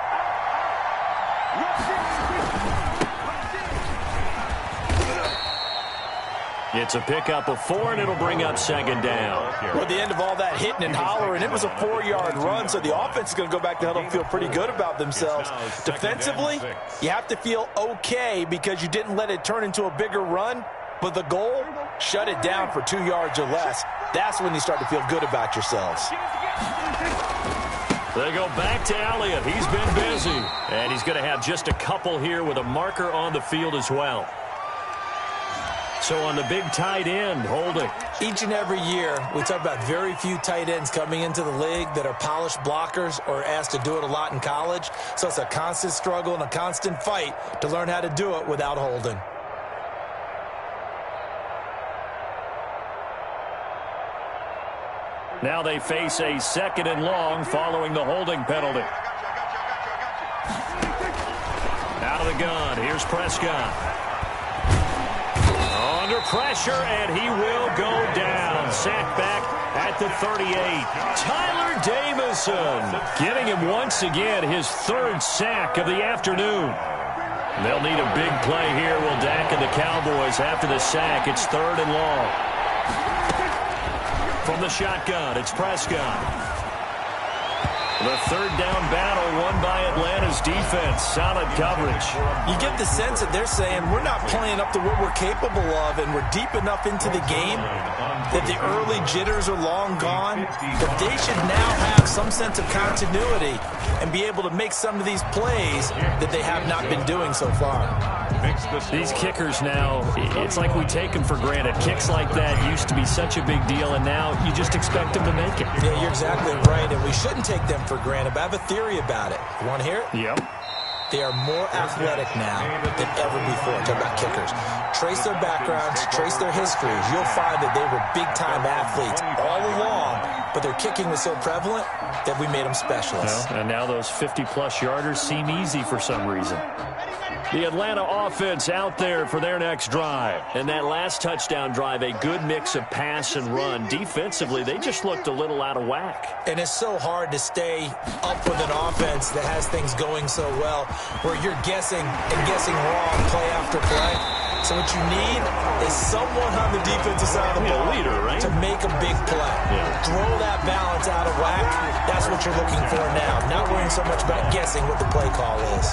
Speaker 2: It's a pickup of 4, and it'll bring up 2nd down.
Speaker 4: Well, at the end of all that hitting and hollering, it was a 4-yard run, so the offense is going to go back to huddle and feel pretty good about themselves. Defensively, you have to feel okay because you didn't let it turn into a bigger run, but the goal, shut it down for 2 yards or less. That's when you start to feel good about yourselves.
Speaker 2: They go back to Elliott. He's been busy. And he's going to have just a couple here with a marker on the field as well. So on the big tight end, holding.
Speaker 4: Each and every year, we talk about very few tight ends coming into the league that are polished blockers or asked to do it a lot in college. So it's a constant struggle and a constant fight to learn how to do it without holding.
Speaker 2: Now they face a 2nd and long following the holding penalty. Out of the gun, here's Prescott. Under pressure, and he will go down. Sacked back at the 38. Tyler Davison getting him once again his 3rd sack of the afternoon. They'll need a big play here, will Dak and the Cowboys after the sack. It's 3rd and long. From the shotgun, it's Prescott. The 3rd down battle won by Atlanta's defense. Solid coverage.
Speaker 4: You get the sense that they're saying we're not playing up to what we're capable of, and we're deep enough into the game that the early jitters are long gone, but they should now have some sense of continuity and be able to make some of these plays that they have not been doing so far.
Speaker 2: These kickers now, it's like we take them for granted. Kicks like that used to be such a big deal, and now you just expect them to make it.
Speaker 4: Yeah, you're exactly right, and we shouldn't take them for granted, but I have a theory about it. You want to hear it?
Speaker 2: Yep.
Speaker 4: They are more athletic now than ever before. Talk about kickers. Trace their backgrounds, trace their histories. You'll find that they were big-time athletes all along, but their kicking was so prevalent that we made them specialists.
Speaker 2: Well, and now those 50-plus yarders seem easy for some reason. The Atlanta offense out there for their next drive.
Speaker 6: And that last touchdown drive, a good mix of pass and run. Defensively, they just looked a little out of whack.
Speaker 4: And it's so hard to stay up with an offense that has things going so well, where you're guessing and guessing wrong play after play. So what you need is someone on the defensive side of the ball
Speaker 6: leader, right?
Speaker 4: to make a big play.
Speaker 6: Yeah.
Speaker 4: Throw that balance out of whack. That's what you're looking for now. Not worrying so much about guessing what the play call is.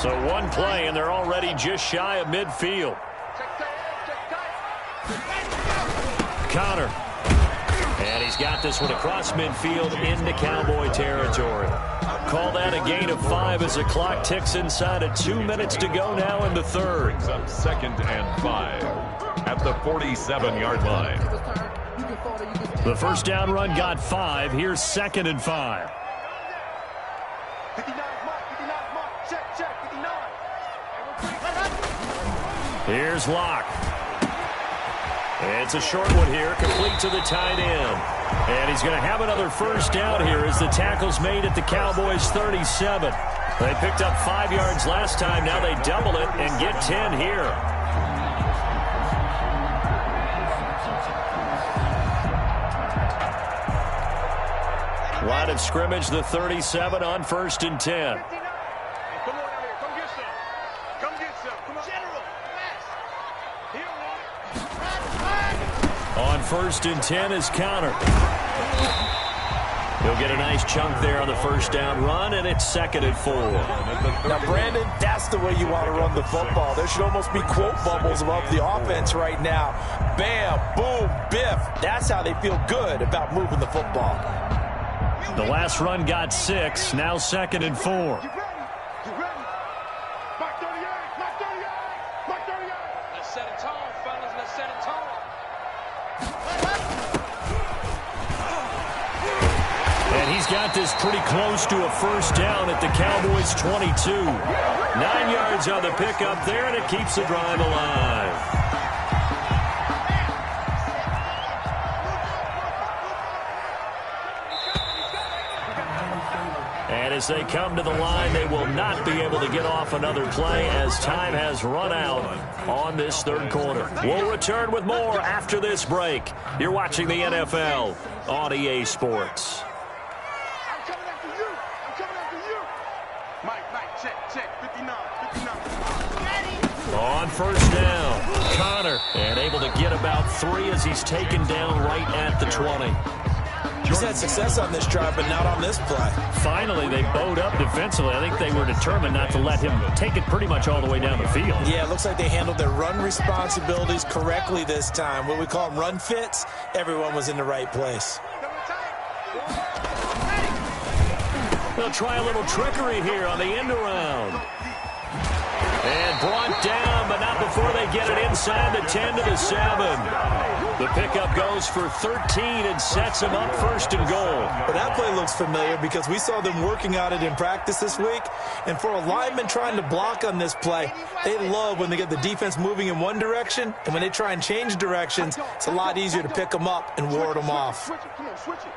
Speaker 2: So one play, and they're already just shy of midfield. Connor. And he's got this one across midfield into Cowboy territory. Call that a gain of 5 as the clock ticks inside of 2 minutes to go now in the third.
Speaker 3: Brings up 2nd and 5 at the 47-yard line.
Speaker 2: The first down run got 5. Here's 2nd and 5.
Speaker 5: 59 mark, check, 59.
Speaker 2: Here's Locke. It's a short one here, complete to the tight end. And he's going to have another first down here as the tackle's made at the Cowboys' 37. They picked up 5 yards last time. Now they double it and get 10 here. Line of scrimmage, the 37 on 1st and 10.
Speaker 5: Come on out here, come get some. Come get some. Come on. General,
Speaker 2: On 1st and 10 is Connor. He'll get a nice chunk there on the first down run, and it's 2nd and 4.
Speaker 4: Now, Brandon, that's the way you want to run the football. There should almost be quote bubbles above the offense right now. Bam, boom, biff. That's how they feel good about moving the football.
Speaker 2: The last run got 6, now 2nd and 4.
Speaker 5: You ready? You ready? Mark 38, Mark 38, Mark 38. Let's set a tone, fellas. Let's set a tone.
Speaker 2: And he's got this pretty close to a first down at the Cowboys' 22. 9 yards on the pickup there, and it keeps the drive alive. And as they come to the line, they will not be able to get off another play as time has run out on this third quarter. We'll return with more after this break. You're watching the NFL on EA Sports.
Speaker 5: I'm coming after you. I'm coming after you. Mike, check, 59, 59.
Speaker 2: On first down, Connor, and able to get about 3 as he's taken down right at the 20.
Speaker 4: He's had success on this drive, but not on this play.
Speaker 2: Finally, they bowed up defensively. I think they were determined not to let him take it pretty much all the way down the field.
Speaker 4: Yeah, it looks like they handled their run responsibilities correctly this time. What we call them run fits, everyone was in the right place.
Speaker 2: They'll try a little trickery here on the end around. And brought down, but not before they get it inside the 10 to the 7. The pickup goes for 13 and sets them up 1st and goal.
Speaker 4: Well, that play looks familiar because we saw them working on it in practice this week. And for a lineman trying to block on this play, they love when they get the defense moving in one direction. And when they try and change directions, it's a lot easier to pick them up and ward them off.
Speaker 5: Switch it, come on, switch it.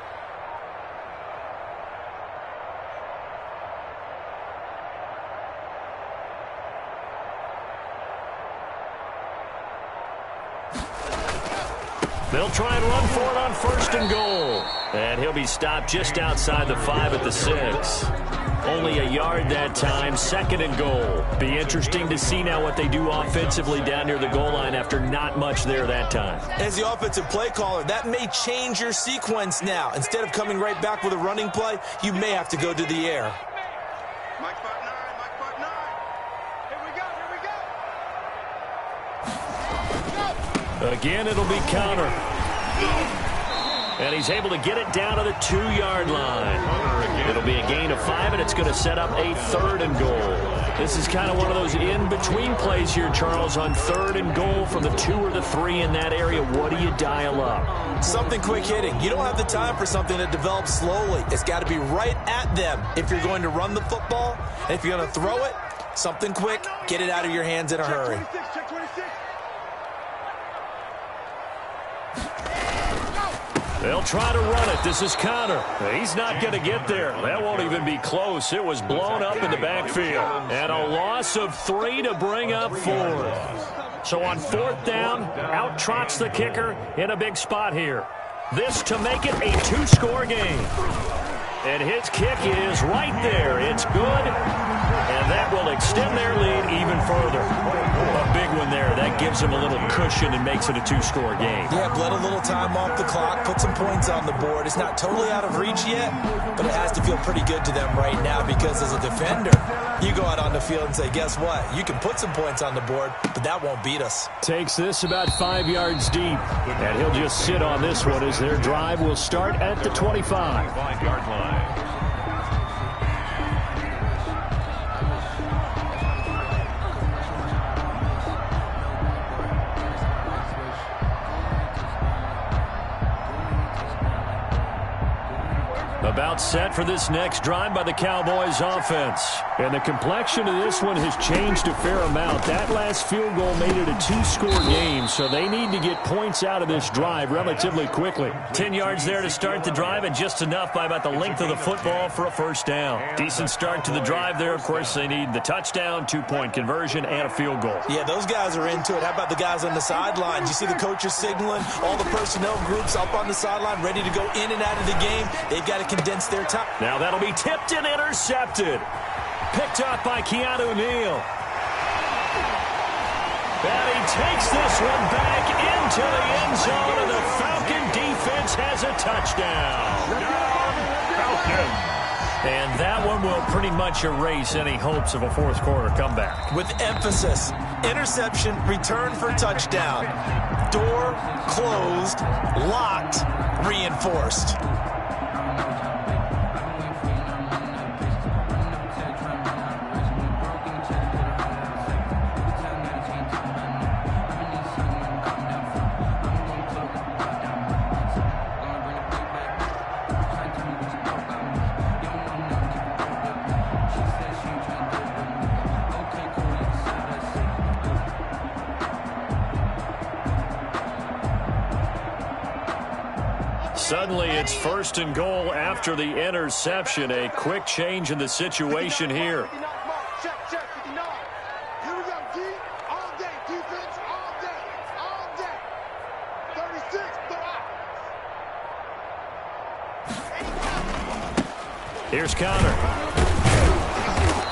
Speaker 2: They'll try and run for it on 1st and goal. And he'll be stopped just outside the 5 at the 6. Only a yard that time, 2nd and goal. Be interesting to see now what they do offensively down near the goal line after not much there that time.
Speaker 4: As the offensive play caller, that may change your sequence now. Instead of coming right back with a running play, you may have to go to the air.
Speaker 5: Mike 5-9, Mike 5-9. Here we go.
Speaker 2: Again, it'll be Connor. And he's able to get it down to the 2-yard line. It'll be a gain of 5, and it's going to set up a 3rd and goal. This is kind of one of those in-between plays here, Charles, on 3rd and goal from the 2 or the 3 in that area. What do you dial up?
Speaker 4: Something quick hitting. You don't have the time for something that develops slowly. It's got to be right at them if you're going to run the football. And if you're going to throw it, something quick, get it out of your hands in a hurry.
Speaker 5: Check 26.
Speaker 2: They'll try to run it. This is Connor. He's not going to get there. That won't even be close. It was blown up in the backfield. And a loss of 3 to bring up 4. So on 4th down, out trots the kicker in a big spot here. This to make it a 2-score game. And his kick is right there. It's good. And that will extend their lead even further. A big one there. That gives them a little cushion and makes it a 2-score game.
Speaker 4: Yeah, bled a little time off the clock, put some points on the board. It's not totally out of reach yet, but it has to feel pretty good to them right now because as a defender, you go out on the field and say, guess what? You can put some points on the board, but that won't beat us.
Speaker 2: Takes this about 5 yards deep, and he'll just sit on this one as their drive will start at the 25.
Speaker 3: 5-yard line.
Speaker 2: About set for this next drive by the Cowboys offense. And the complexion of this one has changed a fair amount. That last field goal made it a 2-score game, so they need to get points out of this drive relatively quickly. 10 yards there to start the drive, and just enough by about the length of the football for a 1st down. Decent start to the drive there. Of course, they need the touchdown, 2-point conversion, and a field goal.
Speaker 4: Yeah, those guys are into it. How about the guys on the sidelines? You see the coaches signaling, all the personnel groups up on the sideline ready to go in and out of the game. They've got to condense their time.
Speaker 2: Now that'll be tipped and intercepted. Picked up by Keanu Neal. And he takes this one back into the end zone, and the Falcon defense has a touchdown. And that one will pretty much erase any hopes of a 4th quarter comeback.
Speaker 4: With emphasis, interception, return for touchdown. Door closed, locked, reinforced.
Speaker 2: Suddenly, it's 1st and goal after the interception. A quick change in the situation here.
Speaker 5: 59 mark. Check 59. Here we go, D. All day. Defense all day. All day. 36.
Speaker 2: Here's Connor.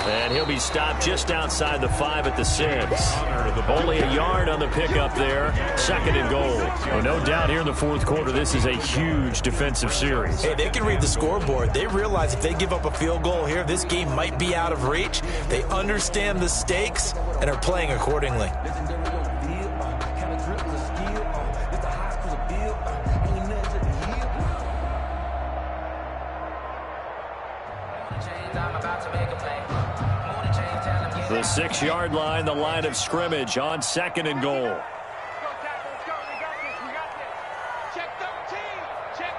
Speaker 2: And he'll be stopped just outside the 5 at the 6. Only a yard on the pickup there. 2nd and goal. Oh, no doubt here in the 4th quarter, this is a huge defensive series.
Speaker 4: Hey, they can read the scoreboard. They realize if they give up a field goal here, this game might be out of reach. They understand the stakes and are playing accordingly.
Speaker 2: The 6-yard line, the line of scrimmage on 2nd and goal.
Speaker 5: Go, tackle, let's go. We got this. We got this. Check 13. Check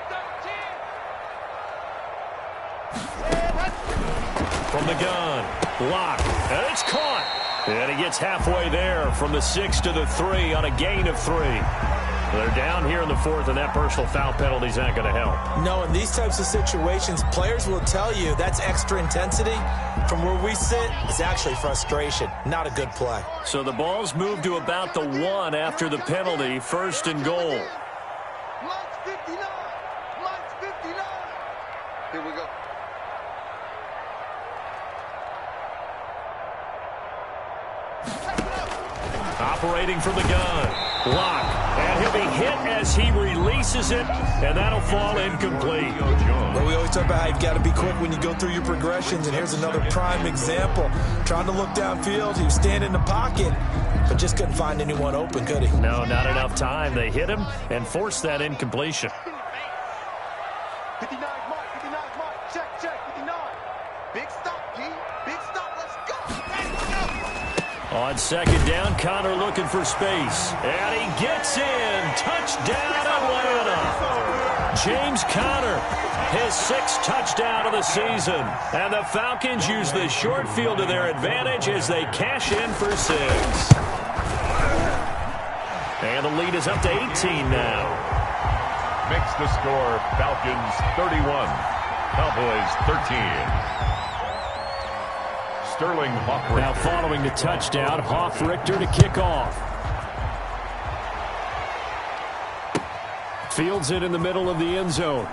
Speaker 5: 13.
Speaker 2: From the gun, block, and it's caught. And he gets halfway there from the 6 to the 3 on a gain of 3. They're down here in the 4th, and that personal foul penalty is not going to help.
Speaker 4: No, in these types of situations, players will tell you that's extra intensity. From where we sit, it's actually frustration. Not a good play.
Speaker 2: So the ball's moved to about the 1 after the penalty, 1st and goal.
Speaker 5: Lights 59. Lights 59. Here we go.
Speaker 2: Operating from the gun. Block. And he'll be hit as he releases it, and that'll fall incomplete.
Speaker 4: Well, we always talk about how you've got to be quick when you go through your progressions, and here's another prime example. Trying to look downfield, he was standing in the pocket, but just couldn't find anyone open, could he?
Speaker 2: No, not enough time. They hit him and forced that incompletion.
Speaker 5: 59 mark. 59 mark. Check 59. Big stop, D. Big stop. Let's go.
Speaker 2: On second down, Connor looking for space. And he gets in. Touchdown, Atlanta. James Conner, his 6th touchdown of the season. And the Falcons use the short field to their advantage as they cash in for 6. And the lead is up to 18 now.
Speaker 3: Makes the score Falcons 31, Cowboys 13. Sterling Hoffrichter.
Speaker 2: Now following the touchdown, Hoffrichter to kick off. Fields it in the middle of the end zone.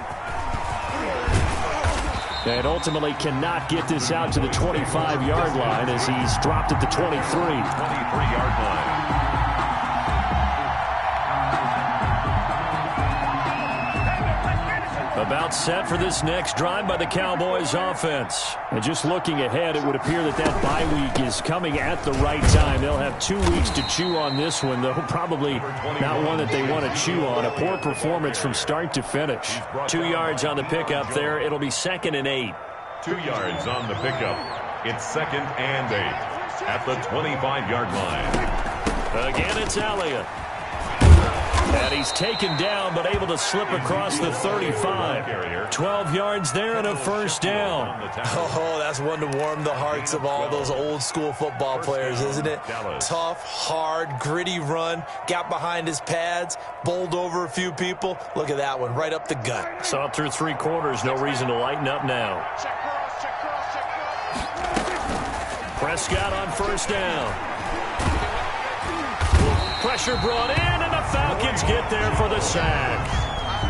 Speaker 2: And ultimately cannot get this out to the 25-yard line as he's dropped at the 23.
Speaker 3: 23-yard line.
Speaker 2: About set for this next drive by the Cowboys offense. And just looking ahead, it would appear that bye week is coming at the right time. They'll have 2 weeks to chew on this one, though probably not one that they want to chew on. A poor performance from start to finish. 2 yards on the pickup there. It'll be 2nd and 8.
Speaker 3: 2 yards on the pickup. It's 2nd and 8 at the 25-yard line.
Speaker 2: Again, it's Elliott. And he's taken down, but able to slip across the 35. 12 yards there and a first down.
Speaker 4: Oh, that's one to warm the hearts of all those old-school football players, isn't it? Tough, hard, gritty run. Got behind his pads, bowled over a few people. Look at that one, right up the gut.
Speaker 2: Saw it through 3 quarters. No reason to lighten up now. Prescott on first down. Pressure brought in, and the Falcons get there for the sack.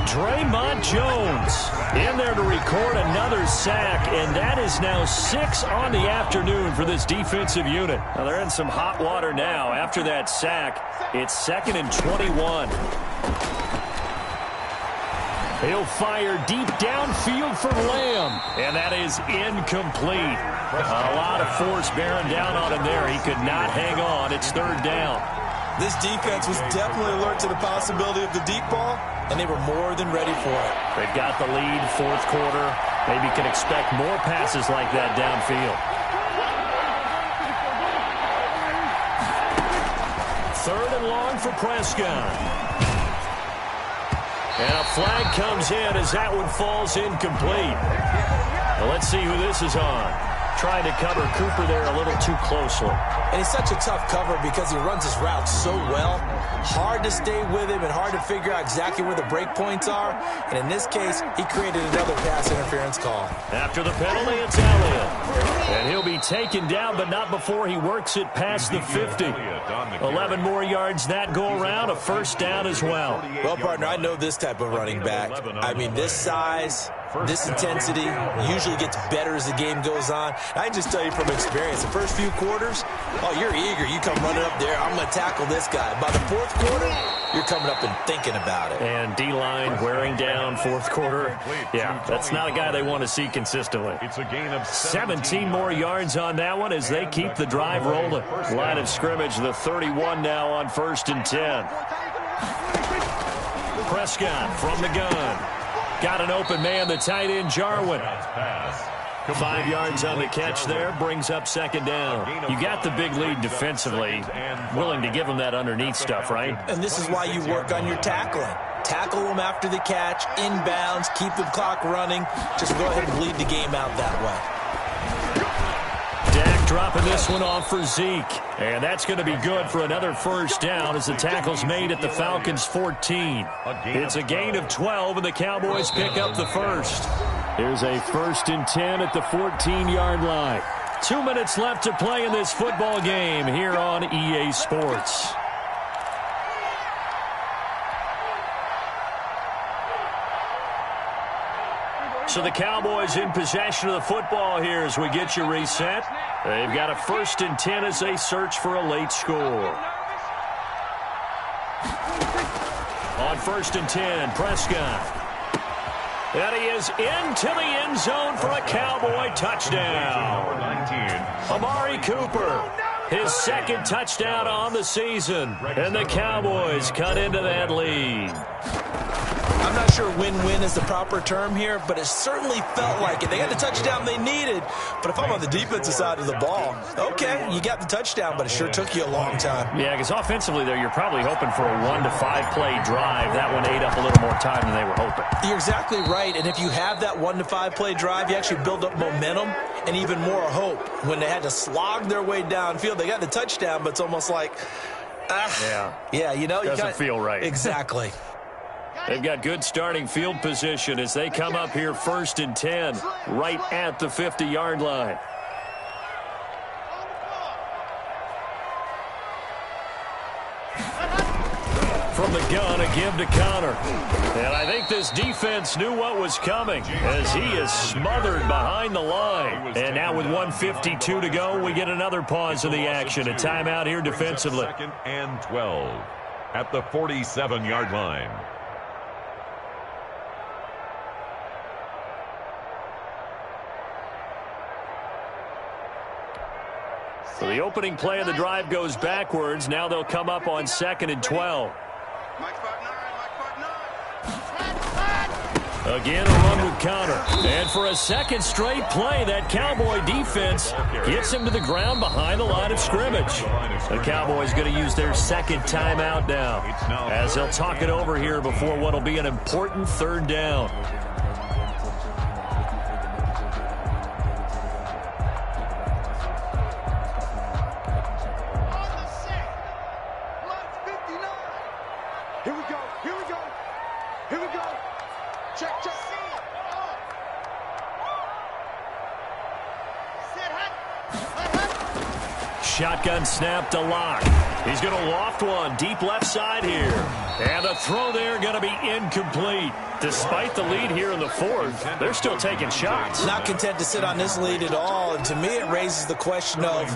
Speaker 2: Draymond Jones in there to record another sack, and that is now 6 on the afternoon for this defensive unit. Now they're in some hot water now. After that sack, it's 2nd and 21. He'll fire deep downfield for Lamb, and that is incomplete. A lot of force bearing down on him there. He could not hang on. It's 3rd down.
Speaker 4: This defense was definitely alert to the possibility of the deep ball, and they were more than ready for it.
Speaker 2: They've got the lead, 4th quarter. Maybe can expect more passes like that downfield. 3rd and long for Prescott. And a flag comes in as that one falls incomplete. Well, let's see who this is on. Trying to cover Cooper there a little too closely.
Speaker 4: And he's such a tough cover because he runs his route so well. Hard to stay with him and hard to figure out exactly where the break points are. And in this case, he created another pass interference call.
Speaker 2: After the penalty, it's Elliott. And he'll be taken down, but not before he works it past the 50. 11 more yards that go around, a first down as well.
Speaker 4: Well, partner, I know this type of running back. I mean, this size, this intensity usually gets better as the game goes on. I can just tell you from experience, the first few quarters, oh, you're eager. You come running up there, I'm going to tackle this guy. By the 4th quarter, you're coming up and thinking about it.
Speaker 2: And D-line wearing down 4th quarter. Yeah, that's not a guy they want to see consistently.
Speaker 3: It's a gain of
Speaker 2: 17 more yards on that one as they keep the drive rolling. Line of scrimmage, the 31 now on 1st and 10. Prescott from the gun. Got an open man, the tight end, Jarwin. 5 yards on the catch there, brings up 2nd down. You got the big lead defensively. Willing to give them that underneath stuff, right?
Speaker 4: And this is why you work on your tackling. Tackle them after the catch, inbounds, keep the clock running. Just go ahead and bleed the game out that way.
Speaker 2: Dak dropping this one off for Zeke. And that's going to be good for another first down as the tackle's made at the Falcons' 14. It's a gain of 12, and the Cowboys pick up the first. Here's a 1st and 10 at the 14-yard line. 2 minutes left to play in this football game here on EA Sports. So the Cowboys in possession of the football here as we get you reset. They've got a 1st and 10 as they search for a late score. On 1st and 10, Prescott. And he is into the end zone for a Cowboy touchdown. Amari Cooper, his 2nd touchdown on the season. And the Cowboys cut into that lead.
Speaker 4: I'm not sure win-win is the proper term here, but it certainly felt like it. They got the touchdown they needed, but if I'm on the defensive side of the ball, okay, you got the touchdown, but it sure took you a long time.
Speaker 6: Yeah, because offensively there, you're probably hoping for a 1 to 5 play drive. That one ate up a little more time than they were hoping.
Speaker 4: You're exactly right, and if you have that 1 to 5 play drive, you actually build up momentum and even more hope. When they had to slog their way downfield, they got the touchdown, but it's almost like, yeah, you know,
Speaker 6: doesn't feel right.
Speaker 4: Exactly.
Speaker 6: They've got good starting field position as they come up here 1st and 10, right at the 50-yard line. From the gun, a give to Connor. And I think this defense knew what was coming as he is smothered behind the line. And now with 1:52 to go, we get another pause of the action. A timeout here defensively.
Speaker 3: 2nd and 12 at the 47-yard line.
Speaker 6: So the opening play of the drive goes backwards. Now they'll come up on 2nd and 12. Again, a run with Connor. And for a second straight play, that Cowboy defense gets him to the ground behind the line of scrimmage. The Cowboys going to use their second timeout now as they'll talk it over here before what will be an important 3rd down. Shotgun snap to Locke. He's going to loft one deep left side here. And the throw there going to be incomplete. Despite the lead here in the 4th, they're still taking shots.
Speaker 4: Not content to sit on this lead at all. And to me, it raises the question of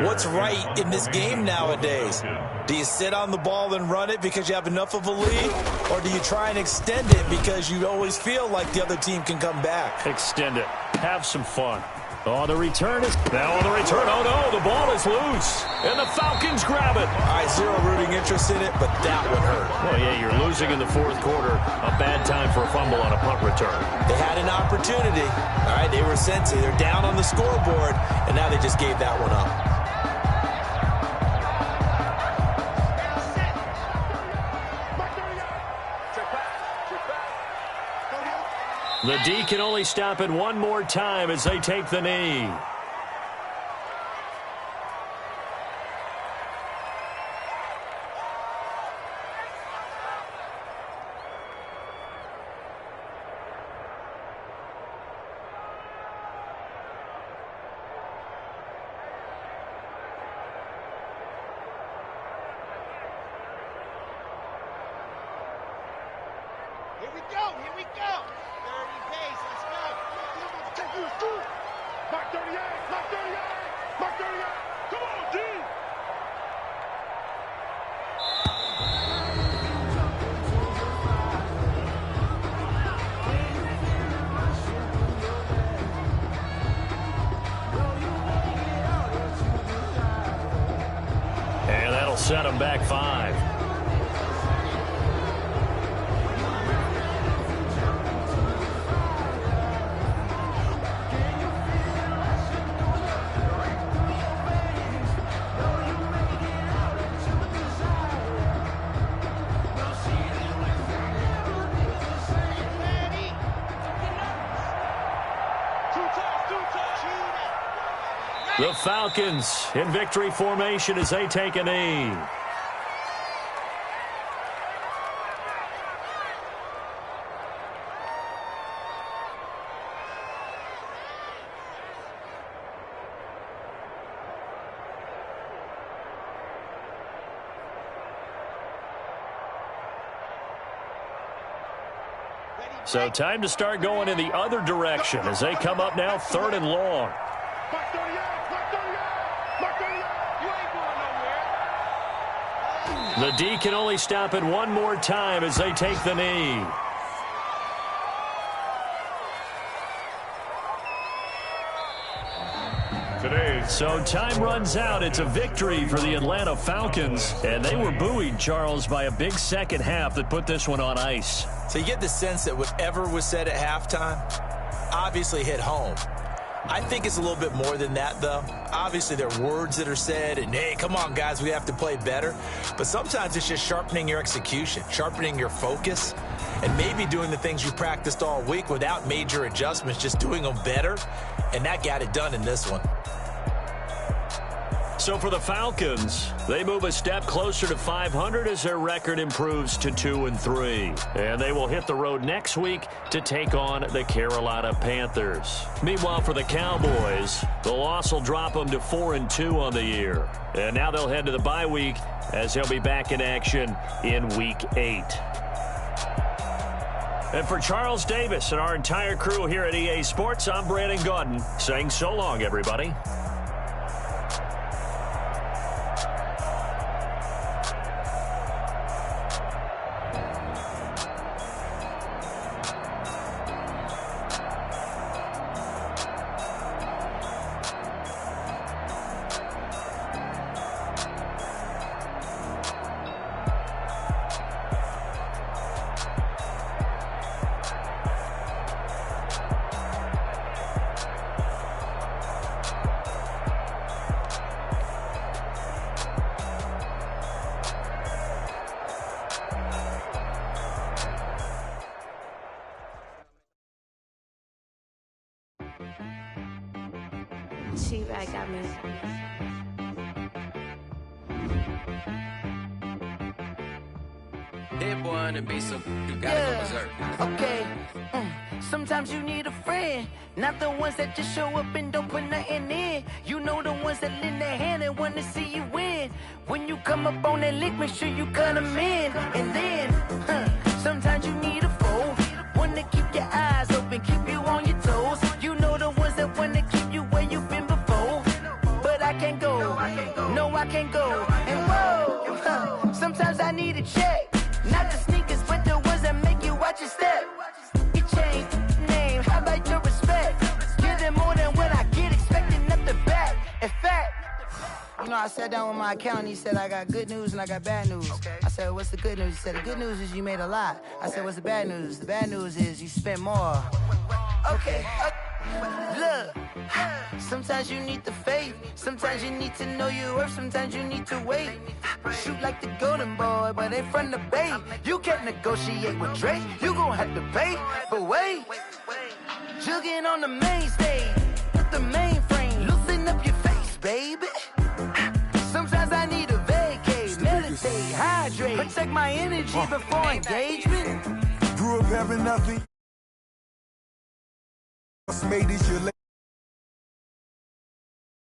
Speaker 4: what's right in this game nowadays. Do you sit on the ball and run it because you have enough of a lead? Or do you try and extend it because you always feel like the other team can come back?
Speaker 6: Extend it. Have some fun. Oh, the return is now on the return. Oh, no, the ball is loose. And the Falcons grab it.
Speaker 4: All right, zero rooting interest in it, but that would hurt.
Speaker 6: Well, yeah, you're losing in the 4th quarter. A bad time for a fumble on a punt return.
Speaker 4: They had an opportunity. All right, they were sensing. They're down on the scoreboard, and now they just gave that one up.
Speaker 6: The D can only stop it one more time as they take the knee.
Speaker 5: Here we go, here we go. 30 pace, let's go. Take you through. Mark 38, Mark 38, Mark 38. Come on, D.
Speaker 6: And that'll set them back 5. The Falcons in victory formation as they take a knee. So time to start going in the other direction as they come up now 3rd and long.
Speaker 5: Mark 38, Mark 38, Mark 38. You ain't going nowhere.
Speaker 6: The D can only stop it one more time as they take the knee. So time runs out. It's a victory for the Atlanta Falcons. And they were buoyed, Charles, by a big second half that put this one on ice.
Speaker 4: So you get the sense that whatever was said at halftime obviously hit home. I think it's a little bit more than that, though. Obviously, there are words that are said, and, hey, come on, guys, we have to play better. But sometimes it's just sharpening your execution, sharpening your focus, and maybe doing the things you practiced all week without major adjustments, just doing them better, and that got it done in this one.
Speaker 2: So for the Falcons, they move a step closer to 500 as their record improves to 2-3. And they will hit the road next week to take on the Carolina Panthers. Meanwhile, for the Cowboys, the loss will drop them to 4-2 on the year. And now they'll head to the bye week as they'll be back in action in Week 8. And for Charles Davis and our entire crew here at EA Sports, I'm Brandon Gaudin saying so long, everybody.
Speaker 7: She got me.
Speaker 8: Hit boy on the beat, so you gotta go berserk.
Speaker 1: Okay. Sometimes you need a friend, not the ones that just show up and don't put nothing in. You know the ones that lend their hand and want to see you win. When you come up on that lick, make sure you cut them in. And then, sometimes you need a foe, one to keep your eyes open, keep you on your toes. You know the ones that want to keep you where you've been before. But I can't go, no I can't go. And whoa, sometimes I need a check. Not the sneakers, but the ones that make you watch your step. You change name, how about your respect? Give them more than what I get, expecting up the back. In fact, you know, I sat down with my accountant. He said, I got good news and I got bad news. I said, what's the good news? He said, the good news is you made a lot. I said, what's the bad news? The bad news is you spent more. Okay. Look, sometimes you need the faith. Sometimes you need to know your worth. Sometimes you need to wait. Shoot like the golden boy, but ain't from the bay. You can't negotiate with Drake. You gon' have to pay. But wait, jugging on the main stage. Put the mainframe, loosen up your face, baby. Sometimes I need a vacate, meditate, hydrate, protect my energy before engagement.
Speaker 9: Grew up having nothing. Made this your